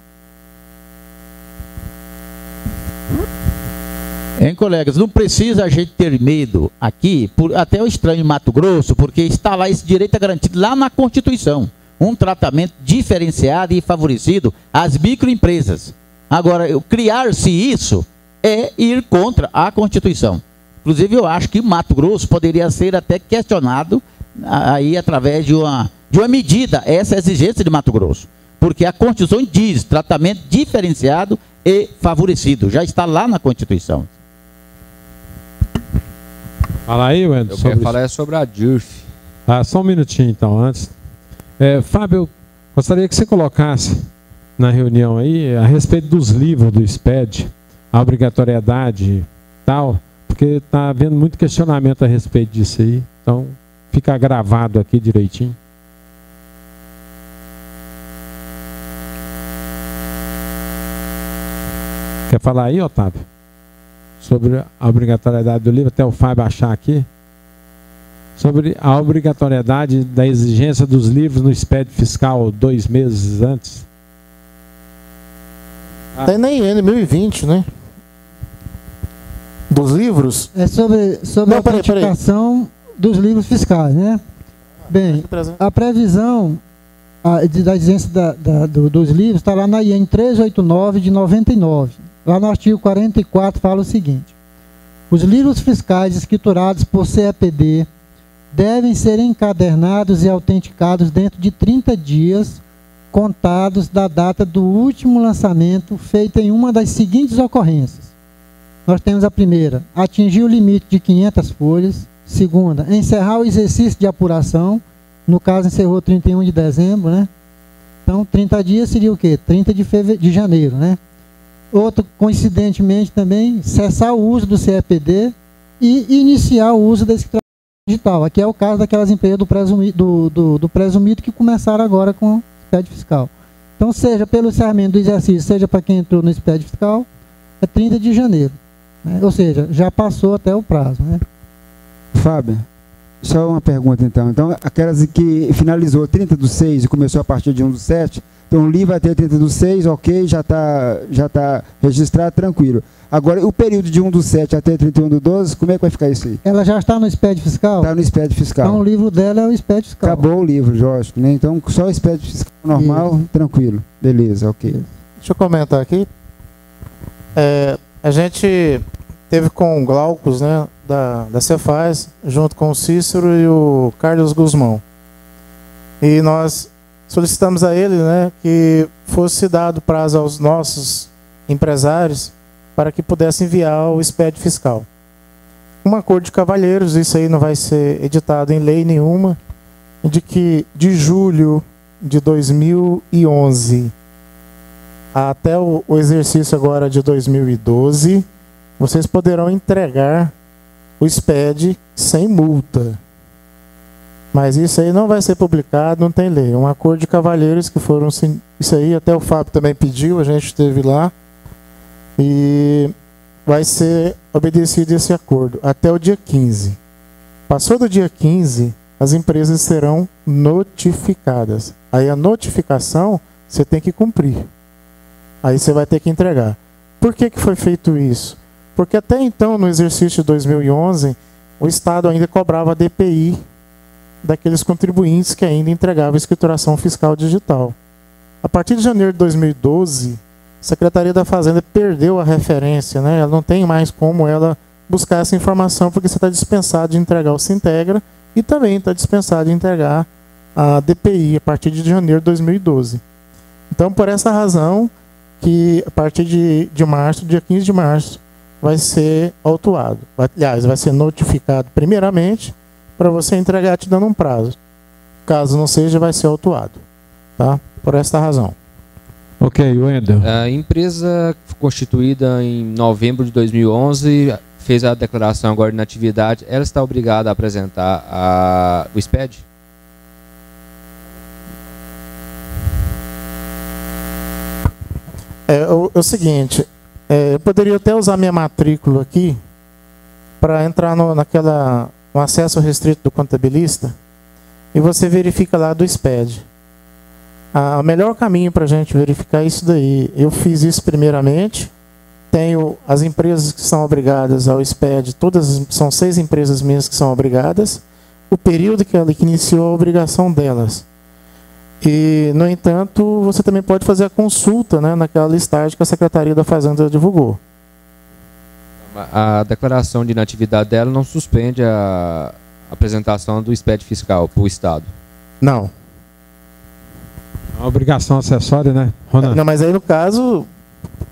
Colegas, não precisa a gente ter medo aqui, até o estranho em Mato Grosso, porque está lá esse direito garantido lá na Constituição. Um tratamento diferenciado e favorecido às microempresas. Agora, criar-se isso é ir contra a Constituição. Inclusive, eu acho que Mato Grosso poderia ser até questionado aí através de uma medida, essa exigência de Mato Grosso. Porque a Constituição diz tratamento diferenciado e favorecido. Já está lá na Constituição. Fala aí, Wendel. Eu quero falar sobre a DIRF. Só um minutinho, então, antes. Fábio, eu gostaria que você colocasse na reunião aí a respeito dos livros do SPED, a obrigatoriedade e tal, porque está havendo muito questionamento a respeito disso aí. Então, fica gravado aqui direitinho. Quer falar aí, Otávio? Sobre a obrigatoriedade do livro, até o Fábio achar aqui. Sobre a obrigatoriedade da exigência dos livros no SPED fiscal 2 meses antes. Tem na IN 1020, né? Dos livros? É sobre a autenticação dos livros fiscais, né? Bem, a previsão da exigência dos livros está lá na IN 389 de 99. Lá no artigo 44 fala o seguinte: os livros fiscais escriturados por CEPD devem ser encadernados e autenticados dentro de 30 dias contados da data do último lançamento feito em uma das seguintes ocorrências. Nós temos a primeira: atingir o limite de 500 folhas. Segunda, encerrar o exercício de apuração. No caso, encerrou 31 de dezembro, né? Então, 30 dias seria o quê? 30 de janeiro, né? Outro, coincidentemente também, cessar o uso do CEPD e iniciar o uso da escritura digital. Aqui é o caso daquelas empresas do presumido que começaram agora com o SPED fiscal. Então, seja pelo encerramento do exercício, seja para quem entrou no SPED fiscal, é 30 de janeiro. Né? Ou seja, já passou até o prazo, né? Fábio, só uma pergunta então. Então, aquelas que finalizou 30/6 e começou a partir de 1/7, então o livro vai ter 30/6, ok, já tá registrado, tranquilo. Agora, o período de 1/7 até 31/12, como é que vai ficar isso aí? Ela já está no SPED fiscal? Está no SPED fiscal. Então o livro dela é o SPED fiscal. Acabou o livro, lógico, né? Então, só o SPED fiscal normal, tranquilo. Beleza, ok. Deixa eu comentar aqui. A gente teve com o Glaucus, né, da Cefaz, junto com o Cícero e o Carlos Guzmão. E nós solicitamos a ele, né, que fosse dado prazo aos nossos empresários para que pudesse enviar o SPED fiscal. Um acordo de cavalheiros, isso aí não vai ser editado em lei nenhuma, de que de julho de 2011 até o exercício agora de 2012, vocês poderão entregar o SPED sem multa. Mas isso aí não vai ser publicado, não tem lei. Um acordo de cavalheiros que foram... Isso aí até o Fábio também pediu, a gente esteve lá. E vai ser obedecido esse acordo até o dia 15. Passou do dia 15, as empresas serão notificadas. Aí a notificação você tem que cumprir. Aí você vai ter que entregar. Por que foi feito isso? Porque até então, no exercício de 2011, o Estado ainda cobrava DPI daqueles contribuintes que ainda entregavam escrituração fiscal digital. A partir de janeiro de 2012, a Secretaria da Fazenda perdeu a referência, né? Ela não tem mais como ela buscar essa informação, porque você está dispensado de entregar o Sintegra e também está dispensado de entregar a DPI a partir de janeiro de 2012. Então, por essa razão, que a partir de março, dia 15 de março, vai ser autuado. Aliás, vai ser notificado primeiramente para você entregar te dando um prazo. Caso não seja, vai ser autuado. Tá? Por esta razão. Ok, Wendel. A empresa constituída em novembro de 2011 fez a declaração agora de inatividade. Ela está obrigada a apresentar o SPED? É o seguinte, eu poderia até usar minha matrícula aqui para entrar no acesso restrito do contabilista e você verifica lá do SPED. O melhor caminho para a gente verificar isso daí, eu fiz isso primeiramente, tenho as empresas que são obrigadas ao SPED, são 6 empresas minhas que são obrigadas, o período que ela iniciou a obrigação delas. E, no entanto, você também pode fazer a consulta, né, naquela listagem que a Secretaria da Fazenda divulgou. A declaração de inatividade dela não suspende a apresentação do SPED fiscal para o Estado? Não. A obrigação acessória, né, Ronaldo? Não, mas aí no caso,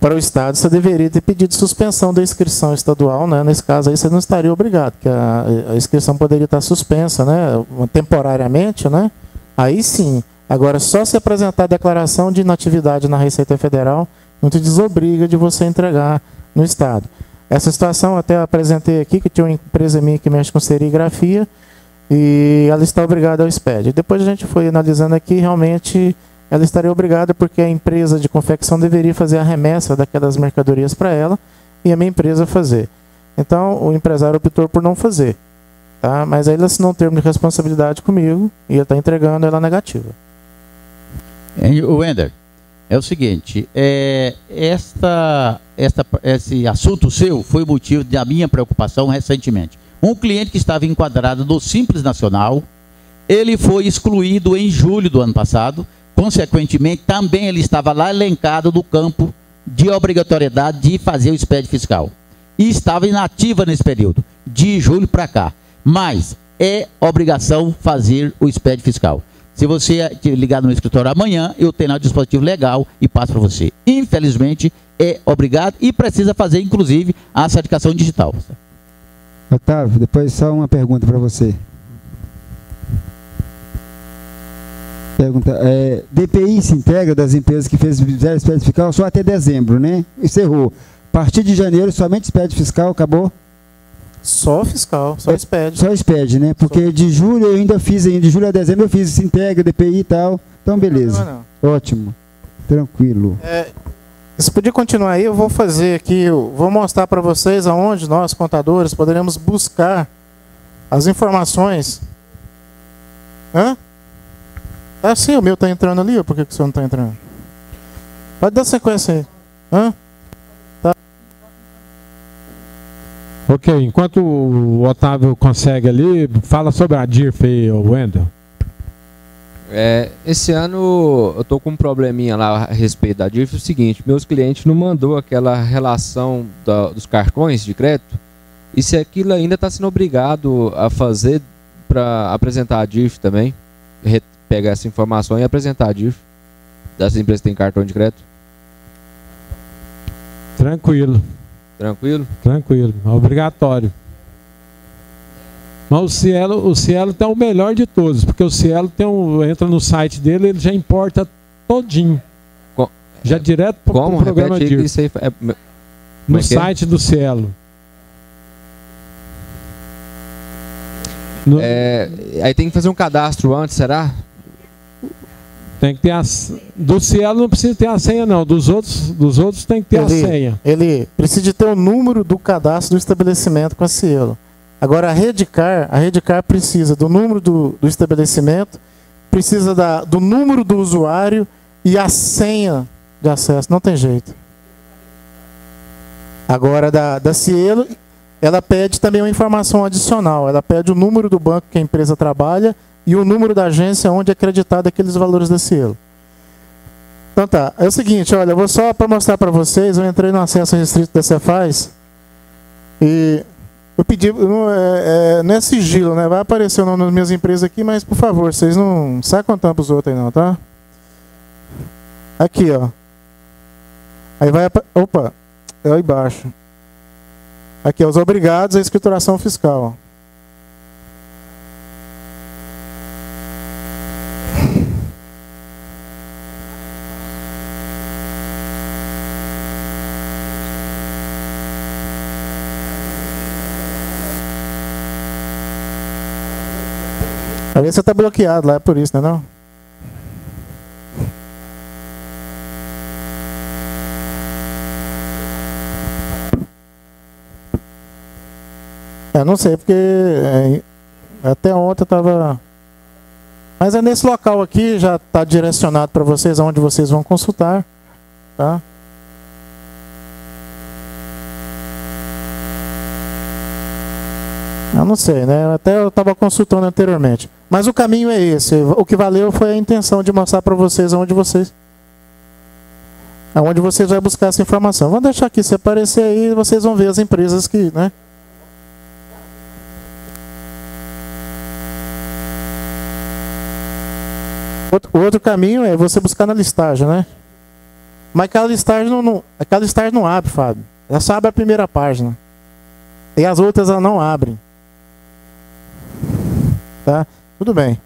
para o Estado, você deveria ter pedido suspensão da inscrição estadual, né? Nesse caso aí você não estaria obrigado, porque a inscrição poderia estar suspensa, né, temporariamente, né? Aí sim. Agora, só se apresentar a declaração de inatividade na Receita Federal, não te desobriga de você entregar no Estado. Essa situação até apresentei aqui, que tinha uma empresa minha que mexe com serigrafia, e ela está obrigada ao SPED. Depois a gente foi analisando aqui, realmente ela estaria obrigada porque a empresa de confecção deveria fazer a remessa daquelas mercadorias para ela, e a minha empresa fazer. Então, o empresário optou por não fazer. Tá? Mas aí ele assinou um termo de responsabilidade comigo e ele está entregando ela negativa. Wender, é o seguinte, esse assunto seu foi motivo da minha preocupação recentemente. Um cliente que estava enquadrado no Simples Nacional, ele foi excluído em julho do ano passado, consequentemente também ele estava lá elencado no campo de obrigatoriedade de fazer o SPED fiscal. E estava inativa nesse período, de julho para cá. Mas é obrigação fazer o SPED fiscal. Se você ligar no meu escritório amanhã, eu tenho lá o dispositivo legal e passo para você. Infelizmente, é obrigado e precisa fazer, inclusive, a certificação digital. Otávio, depois só uma pergunta para você. Pergunta, DPI se integra das empresas que fizeram SPED fiscal só até dezembro, né? Encerrou. A partir de janeiro, somente SPED fiscal, acabou? Só fiscal, só SPED. Só SPED, né? Porque de julho eu ainda fiz, de julho a dezembro eu fiz se integra, DPI e tal. Então, beleza. Não. Ótimo. Tranquilo. Você podia continuar aí, eu vou fazer aqui, eu vou mostrar para vocês aonde nós, contadores, poderemos buscar as informações. Hã? Ah, sim, o meu está entrando ali, ou por que o seu não está entrando? Pode dar sequência aí. Hã? Tá. Ok, enquanto o Otávio consegue ali, fala sobre a DIRF aí, Wendel. Esse ano eu estou com um probleminha lá a respeito da DIRF. É o seguinte, meus clientes não mandou aquela relação dos cartões de crédito. E se aquilo ainda está sendo obrigado a fazer para apresentar a DIRF também. Pegar essa informação e apresentar a DIRF das empresas que têm cartão de crédito. Tranquilo. Tranquilo? Tranquilo. Obrigatório. Mas o Cielo tem o melhor de todos, porque o Cielo entra no site dele, ele já importa todinho. Já direto para o programa DIRF. Isso aí no site do Cielo. Aí tem que fazer um cadastro antes, será? Tem que ter do Cielo não precisa ter a senha, não. Dos outros tem que ter a senha. Ele precisa de ter o número do cadastro do estabelecimento com a Cielo. Agora a Redcar precisa do número do estabelecimento, precisa do número do usuário e a senha de acesso. Não tem jeito. Agora da Cielo, ela pede também uma informação adicional. Ela pede o número do banco que a empresa trabalha e o número da agência onde é acreditado aqueles valores da Cielo. Então tá, é o seguinte, olha, eu vou só para mostrar para vocês, eu entrei no acesso restrito da Cefaz e eu pedi, não é sigilo, né? Vai aparecer o nome das minhas empresas aqui, mas por favor, vocês não sacam tampa os outros aí não, tá? Aqui, ó. Aí vai, opa, é aí embaixo. Aqui, os obrigados à escrituração fiscal. Às vezes você está bloqueado lá, é por isso, não é não? Não sei, porque até ontem eu estava... Mas é nesse local aqui, já está direcionado para vocês, onde vocês vão consultar. Tá? Eu não sei, né? Até eu estava consultando anteriormente. Mas o caminho é esse. O que valeu foi a intenção de mostrar para vocês aonde vocês vão buscar essa informação. Vamos deixar aqui, se aparecer aí, vocês vão ver as empresas que, né? O outro caminho é você buscar na listagem, né? Mas aquela listagem não abre, Fábio. Ela só abre a primeira página. E as outras ela não abrem. Tá? Tudo bem.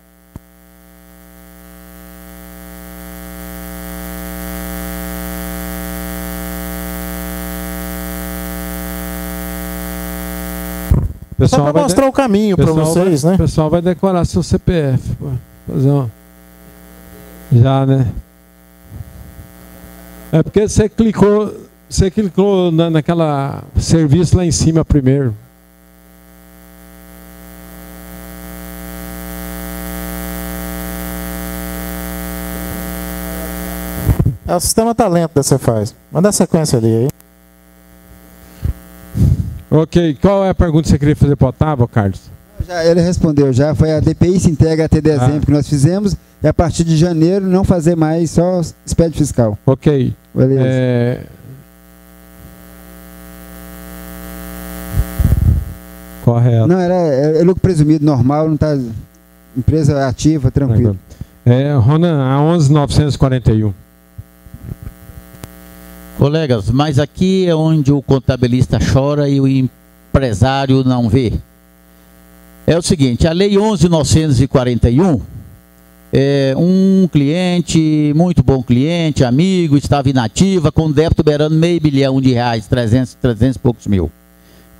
Só para mostrar o caminho para vocês, né? O pessoal vai declarar seu CPF. Pô. Fazer uma... Já, né? É porque você clicou naquela serviço lá em cima primeiro. É o sistema talento da Cefaz. Manda a sequência ali aí. Ok, qual é a pergunta que você queria fazer para o Otávio, Carlos? Ele respondeu já, foi a DPI se integra até dezembro que nós fizemos, e a partir de janeiro não fazer mais só expediente fiscal. Ok. Beleza. Correto. Não, é lucro presumido normal, não tá empresa ativa, tranquilo. Ronan, a 11.941. Colegas, mas aqui é onde o contabilista chora e o empresário não vê. É o seguinte, a lei 11.941, um cliente, muito bom cliente, amigo, estava inativa, com débito beirando R$500 milhão, 300 e poucos mil.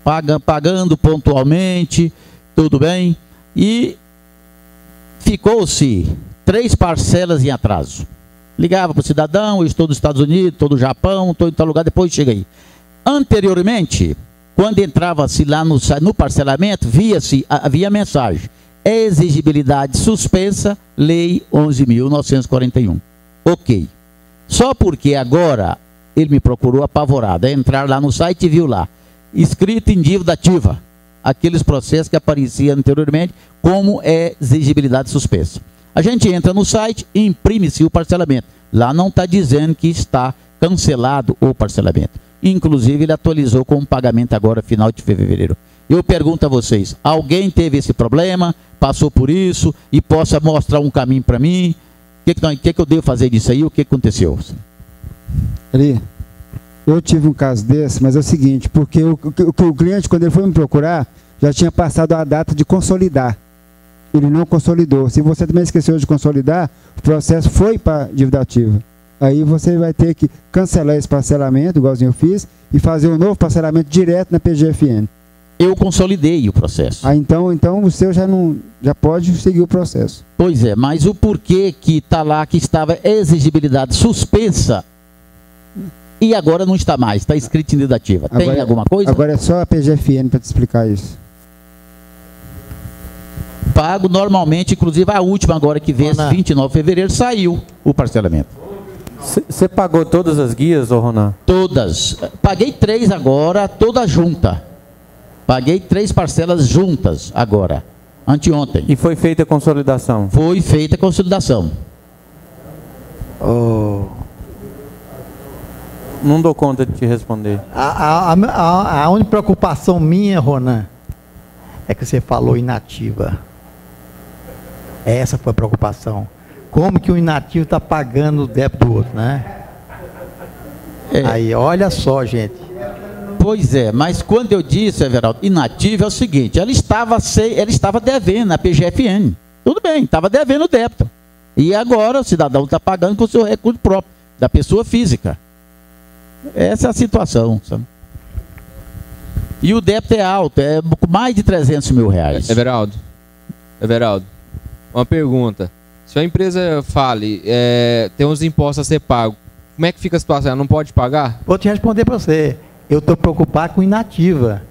Pagando pontualmente, tudo bem, e ficou-se 3 parcelas em atraso. Ligava para o cidadão, eu estou nos Estados Unidos, estou no Japão, estou em tal lugar, depois chega aí. Anteriormente, quando entrava-se lá no parcelamento, havia mensagem: exigibilidade suspensa, lei 11.941. Ok. Só porque agora ele me procurou apavorado, é entrar lá no site e viu lá, escrito em dívida ativa, aqueles processos que apareciam anteriormente como exigibilidade suspensa. A gente entra no site e imprime-se o parcelamento. Lá não está dizendo que está cancelado o parcelamento. Inclusive, ele atualizou com o pagamento agora, final de fevereiro. Eu pergunto a vocês, alguém teve esse problema, passou por isso e possa mostrar um caminho para mim? O que eu devo fazer disso aí? O que aconteceu? Ali, eu tive um caso desse, mas é o seguinte, porque o cliente, quando ele foi me procurar, já tinha passado a data de consolidar. Ele não consolidou. Se você também esqueceu de consolidar, o processo foi para dívida ativa. Aí você vai ter que cancelar esse parcelamento, igualzinho eu fiz, e fazer um novo parcelamento direto na PGFN. Eu consolidei o processo. Então o seu já pode seguir o processo. Pois é, mas o porquê que está lá que estava exigibilidade suspensa e agora não está mais, está escrito em dívida ativa. Tem alguma coisa? Agora é só a PGFN para te explicar isso. Pago normalmente, inclusive a última agora que vence, 29 de fevereiro, saiu o parcelamento. Você pagou todas as guias, ô Ronan? Todas. Paguei 3 agora, toda junta. Paguei 3 parcelas juntas agora, anteontem. E foi feita a consolidação? Foi feita a consolidação. Não dou conta de te responder. A única preocupação minha, Ronan, é que você falou inativa. Essa foi a preocupação. Como que o inativo está pagando o débito do outro, né? Aí, olha só, gente. Pois é, mas quando eu disse, Everaldo, inativo é o seguinte, ela estava devendo na PGFN. Tudo bem, estava devendo o débito. E agora o cidadão está pagando com o seu recurso próprio, da pessoa física. Essa é a situação, sabe? E o débito é alto, é mais de R$300 mil. Everaldo, uma pergunta. Se a empresa fale, tem uns impostos a ser pagos, como é que fica a situação? Ela não pode pagar? Vou te responder para você. Eu estou preocupado com inativa.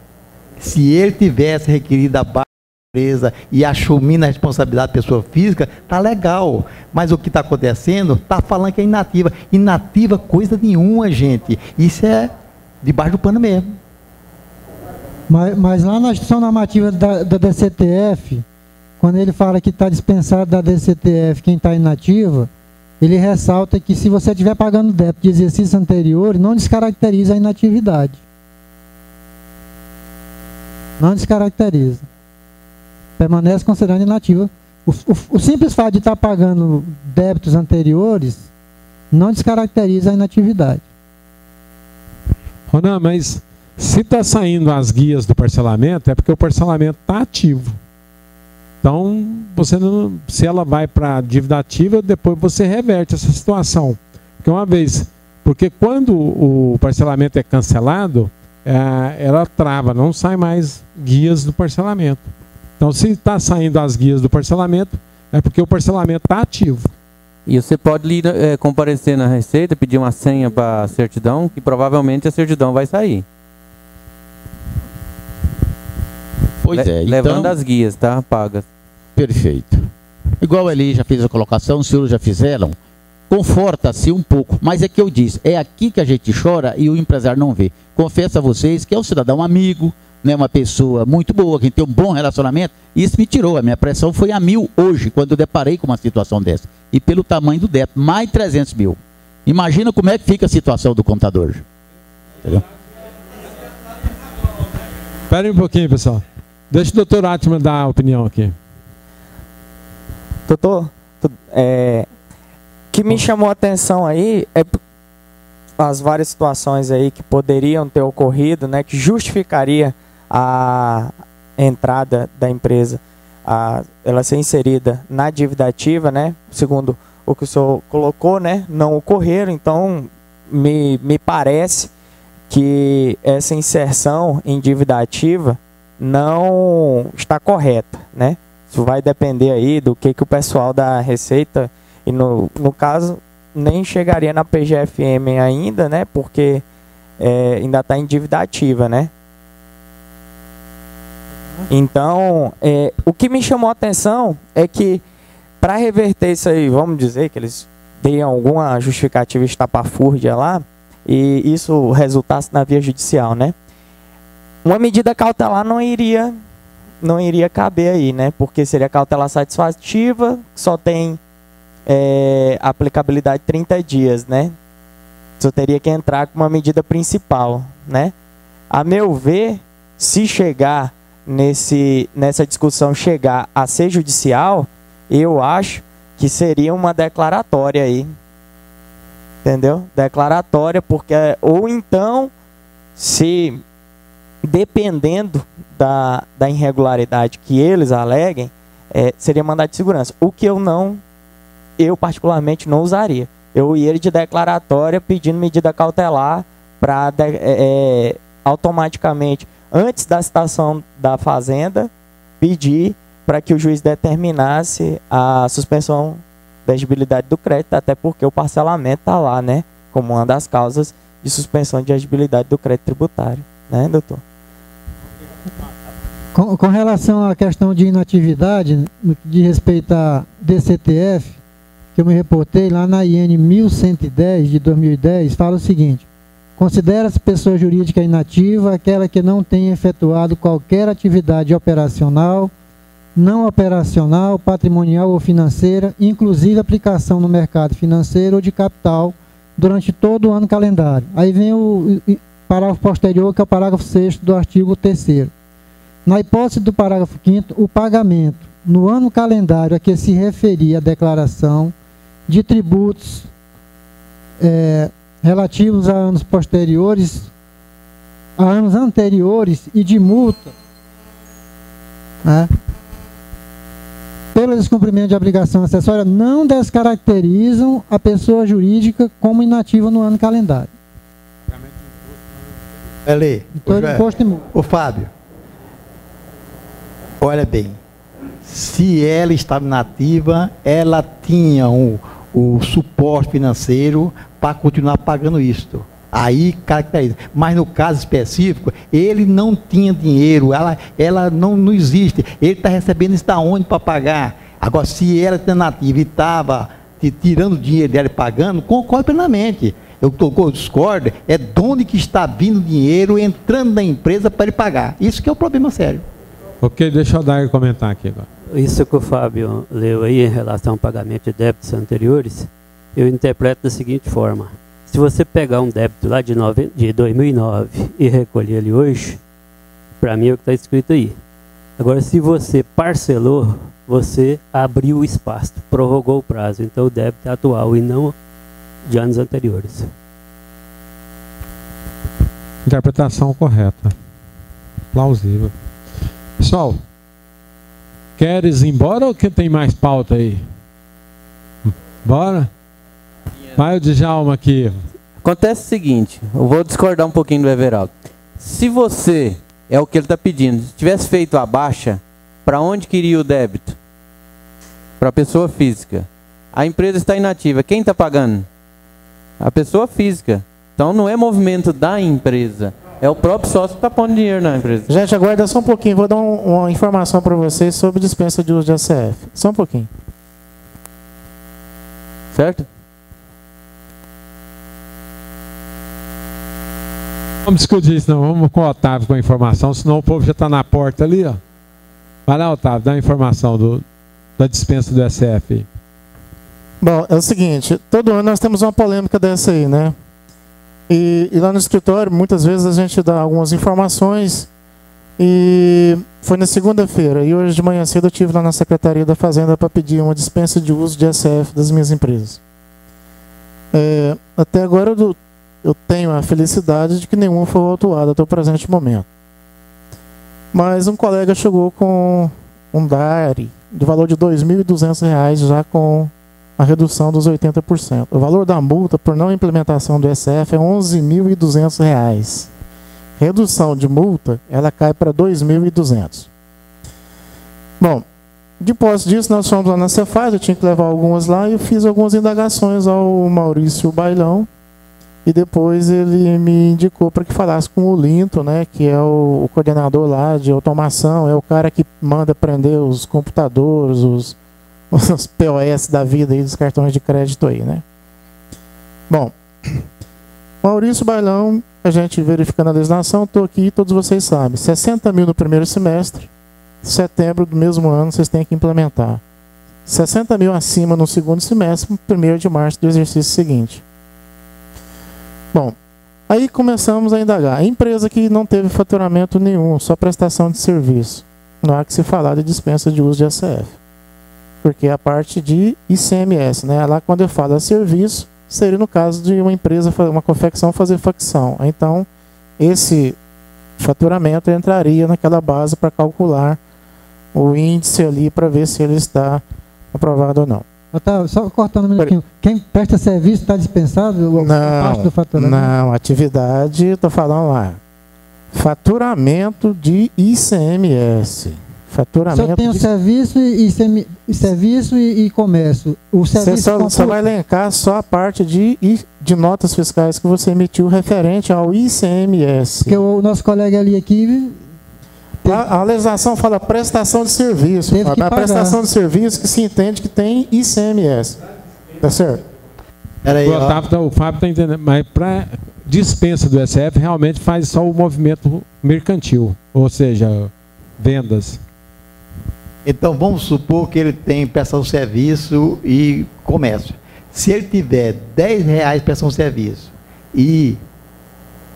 Se ele tivesse requerido a baixa da empresa e assumindo a responsabilidade da pessoa física, tá legal. Mas o que está acontecendo, está falando que é inativa. Inativa coisa nenhuma, gente. Isso é debaixo do pano mesmo. Mas lá na instituição normativa da DCTF, quando ele fala que está dispensado da DCTF quem está inativa, ele ressalta que se você estiver pagando débito de exercício anterior, não descaracteriza a inatividade. Não descaracteriza. Permanece considerando inativa. O simples fato de estar pagando débitos anteriores não descaracteriza a inatividade. Ronan, mas se está saindo as guias do parcelamento, é porque o parcelamento está ativo. Então, você não, se ela vai para dívida ativa, depois você reverte essa situação. Porque quando o parcelamento é cancelado, ela trava, não sai mais guias do parcelamento. Então, se está saindo as guias do parcelamento, é porque o parcelamento está ativo. E você pode comparecer na Receita, pedir uma senha para a certidão, que provavelmente a certidão vai sair. Pois é. Levando então, as guias, tá? Pagas. Perfeito. Igual ali já fez a colocação, os senhores já fizeram. conforta-se um pouco, mas é que eu disse, é aqui que a gente chora e o empresário não vê. Confesso a vocês que é um cidadão amigo, né, uma pessoa muito boa, que tem um bom relacionamento, e isso me tirou, a minha pressão foi a 1000 hoje, quando eu deparei com uma situação dessa. E pelo tamanho do débito, mais 300 mil. Imagina como é que fica a situação do contador. Entendeu? Espera aí um pouquinho, pessoal. Deixa o doutor Atman dar a opinião aqui. Doutor, o que me chamou a atenção aí é as várias situações aí que poderiam ter ocorrido, né, que justificaria a entrada da empresa, ela ser inserida na dívida ativa, né, segundo o que o senhor colocou, né, não ocorreram. Então me parece que essa inserção em dívida ativa não está correta, né? Isso vai depender aí do que o pessoal da Receita, e no caso nem chegaria na PGFM ainda, né? Porque ainda está em dívida ativa, né? Então, o que me chamou a atenção é que para reverter isso aí, vamos dizer que eles deem alguma justificativa estapafúrdia lá e isso resultasse na via judicial, né? Uma medida cautelar não iria caber aí, né? Porque seria cautelar satisfativa, só tem aplicabilidade de 30 dias, né? Só teria que entrar com uma medida principal, né? A meu ver, se chegar nessa discussão chegar a ser judicial, eu acho que seria uma declaratória aí, entendeu? Declaratória, porque ou então, se dependendo da irregularidade que eles aleguem, seria mandado de segurança. O que eu particularmente não usaria. Eu iria de declaratória pedindo medida cautelar para automaticamente, antes da citação da fazenda, pedir para que o juiz determinasse a suspensão da exigibilidade do crédito, até porque o parcelamento está lá, né, como uma das causas de suspensão de exigibilidade do crédito tributário, né, doutor? Com relação à questão de inatividade, no que diz respeito à DCTF, que eu me reportei lá na IN 1110 de 2010, fala o seguinte: considera-se pessoa jurídica inativa aquela que não tenha efetuado qualquer atividade operacional, não operacional, patrimonial ou financeira, inclusive aplicação no mercado financeiro ou de capital, durante todo o ano calendário. Aí vem o parágrafo posterior, que é o parágrafo 6º do artigo 3º. Na hipótese do parágrafo 5º, o pagamento no ano calendário a que se referia a declaração de tributos relativos a anos posteriores, a anos anteriores e de multa, né, pelo descumprimento de obrigação acessória, não descaracterizam a pessoa jurídica como inativa no ano calendário. Então, ô Fábio, olha bem, se ela estava inativa, ela tinha o suporte financeiro para continuar pagando isto. Aí caracteriza. Mas no caso específico, ele não tinha dinheiro, ela não existe. Ele está recebendo isso da onde para pagar? Agora, se ela está nativa e estava tirando o dinheiro dela e pagando, concordo plenamente. Eu discordo, é de onde que está vindo o dinheiro entrando na empresa para ele pagar. Isso que é o problema sério. Ok, deixa eu dar comentar aqui agora. Isso que o Fábio leu aí em relação ao pagamento de débitos anteriores, eu interpreto da seguinte forma: se você pegar um débito lá de 2009 e recolher ele hoje, para mim é o que está escrito aí. Agora, se você parcelou, você abriu o espaço, prorrogou o prazo, então o débito é atual e não de anos anteriores. Interpretação correta. Plausível. Pessoal, queres ir embora ou que tem mais pauta aí? Bora? Vai o Djalma aqui. Acontece o seguinte, eu vou discordar um pouquinho do Everaldo. Se você, é o que ele está pedindo, se tivesse feito a baixa, para onde queria o débito? Para a pessoa física. A empresa está inativa, quem está pagando? A pessoa física. Então não é movimento da empresa, é o próprio sócio que está pondo dinheiro na empresa. Gente, aguarda só um pouquinho, vou dar uma informação para vocês sobre dispensa de uso de ACF. Só um pouquinho. Certo? Vamos discutir isso, não. Vamos com o Otávio com a informação, senão o povo já está na porta ali, ó. Vai lá, Otávio, dá a informação da dispensa do SF. Bom, é o seguinte, todo ano nós temos uma polêmica dessa aí, né? E lá no escritório, muitas vezes a gente dá algumas informações. E foi na segunda-feira, e hoje de manhã cedo eu estive lá na Secretaria da Fazenda para pedir uma dispensa de uso de SF das minhas empresas. Até agora eu tenho a felicidade de que nenhuma foi autuada até o presente momento. Mas um colega chegou com um DARE de valor de R$ 2.200, já com a redução dos 80%. O valor da multa por não implementação do SF é R$ 11.200. Redução de multa, ela cai para R$ 2.200. Bom, depois disso nós fomos lá na Cefaz, eu tinha que levar algumas lá e eu fiz algumas indagações ao Maurício Bailão. E depois ele me indicou para que falasse com o Linton, né, que é o coordenador lá de automação, é o cara que manda prender os computadores, os POS da vida aí, dos cartões de crédito aí, né. Bom, Maurício Bailão, a gente verificando a legislação, estou aqui, todos vocês sabem, 60 mil no primeiro semestre, setembro do mesmo ano vocês têm que implementar. 60 mil acima no segundo semestre, 1º de março do exercício seguinte. Bom, aí começamos a indagar. A empresa que não teve faturamento nenhum, só prestação de serviço. Não há que se falar de dispensa de uso de SF. Porque é a parte de ICMS, né? Lá quando eu falo serviço, seria no caso de uma empresa, uma confecção fazer facção. Então, esse faturamento entraria naquela base para calcular o índice ali para ver se ele está aprovado ou não. Otávio, só cortando um minutinho. Quem presta serviço está dispensado? Parte do faturamento? Não, atividade, estou falando lá. Faturamento de ICMS. Faturamento. Se eu tenho serviço e comércio, o serviço você vai elencar só a parte de notas fiscais que você emitiu referente ao ICMS. Porque o nosso colega ali aqui... A legislação fala prestação de serviço. A prestação de serviço que se entende que tem ICMS. Tá certo? O Fábio está entendendo. Mas para dispensa do SF, realmente faz só o movimento mercantil. Ou seja, vendas. Então, vamos supor que ele tem prestação de serviço e comércio. Se ele tiver R$10 prestação de serviço e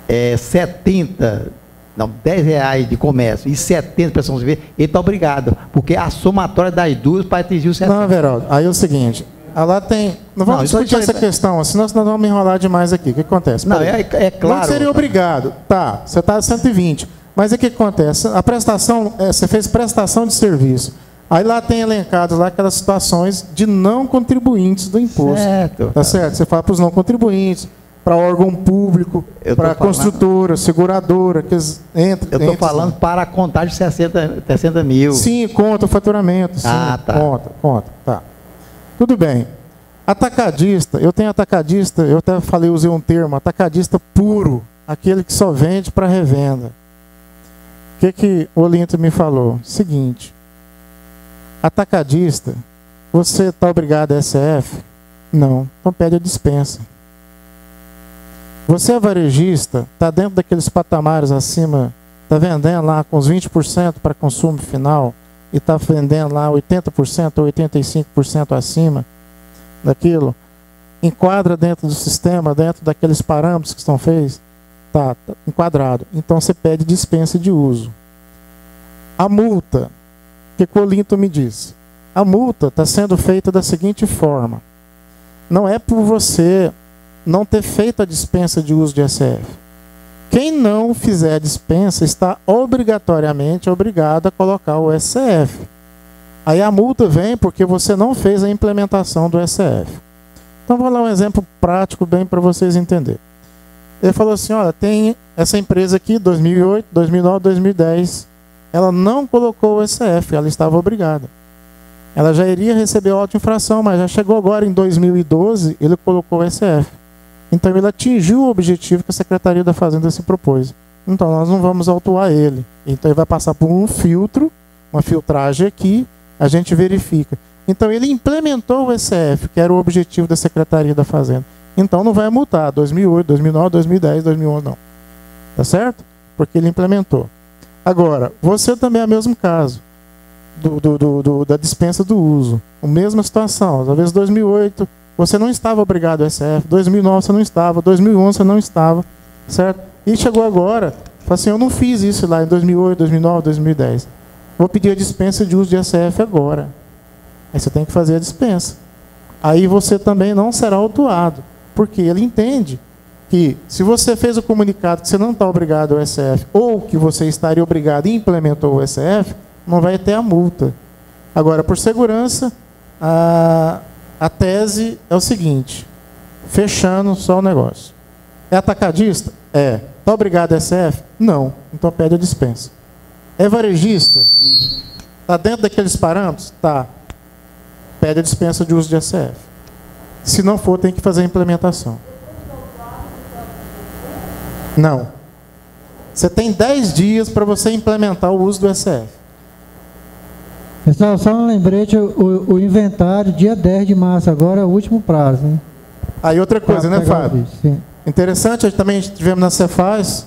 R$10 de comércio e 70 prestação de serviço, ele está obrigado, porque a somatória das duas para atingir o 70. Não, Veraldo, aí é o seguinte, lá tem... Não vamos discutir essa questão, senão nós vamos enrolar demais aqui. O que acontece? Não, é claro. Não seria obrigado. Tá, você está a 120. Mas o que acontece? A prestação, você fez prestação de serviço. Aí lá tem elencados lá aquelas situações de não contribuintes do imposto. Certo. Tá certo? Você fala para os não contribuintes, para órgão público, para construtora, seguradora, que entre. Eu estou falando para a contagem de 60 mil. Sim, conta o faturamento. Sim, tá. Conta. Tá. Tudo bem. Atacadista, eu tenho atacadista, eu até usei um termo, atacadista puro, aquele que só vende para revenda. O que o Olinto me falou? Seguinte, atacadista, você está obrigado a SF? Não, então pede a dispensa. Você é varejista, está dentro daqueles patamares acima, está vendendo lá com os 20% para consumo final e está vendendo lá 80% ou 85% acima daquilo, enquadra dentro do sistema, dentro daqueles parâmetros que estão feitos, tá enquadrado. Então você pede dispensa de uso. A multa, o que o Olinto me disse? A multa está sendo feita da seguinte forma: não é por você não ter feito a dispensa de uso de SF. Quem não fizer a dispensa está obrigatoriamente obrigado a colocar o SF. Aí a multa vem porque você não fez a implementação do SF. Então vou dar um exemplo prático bem para vocês entenderem. Ele falou assim, olha, tem essa empresa aqui, 2008, 2009, 2010, ela não colocou o SF, ela estava obrigada. Ela já iria receber auto-infração, mas já chegou agora em 2012, ele colocou o SF. Então ele atingiu o objetivo que a Secretaria da Fazenda se propôs. Então nós não vamos autuar ele. Então ele vai passar por um filtro, uma filtragem aqui, a gente verifica. Então ele implementou o SF, que era o objetivo da Secretaria da Fazenda. Então não vai multar 2008, 2009, 2010, 2011 não. Tá certo? Porque ele implementou. Agora, você também é o mesmo caso da dispensa do uso. A mesma situação. Talvez 2008 você não estava obrigado ao SF, 2009 você não estava, 2011 você não estava, certo? E chegou agora, fala assim, eu não fiz isso lá em 2008, 2009, 2010. Vou pedir a dispensa de uso de SF agora. Aí você tem que fazer a dispensa. Aí você também não será autuado, porque ele entende que se você fez o comunicado que você não está obrigado ao SF, ou que você estaria obrigado e implementou o SF, não vai ter a multa. Agora, por segurança, a tese é o seguinte, fechando só o negócio. É atacadista? É. Está obrigado a SF? Não. Então pede a dispensa. É varejista? Está dentro daqueles parâmetros? Tá. Pede a dispensa de uso de SF. Se não for, tem que fazer a implementação. Não. Você tem 10 dias para você implementar o uso do SF. Pessoal, só um lembrete, o inventário, dia 10 de março, agora é o último prazo. Hein? Aí outra coisa, né, Fábio? Interessante, também tivemos na Cefaz,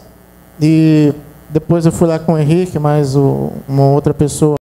e depois eu fui lá com o Henrique, mais uma outra pessoa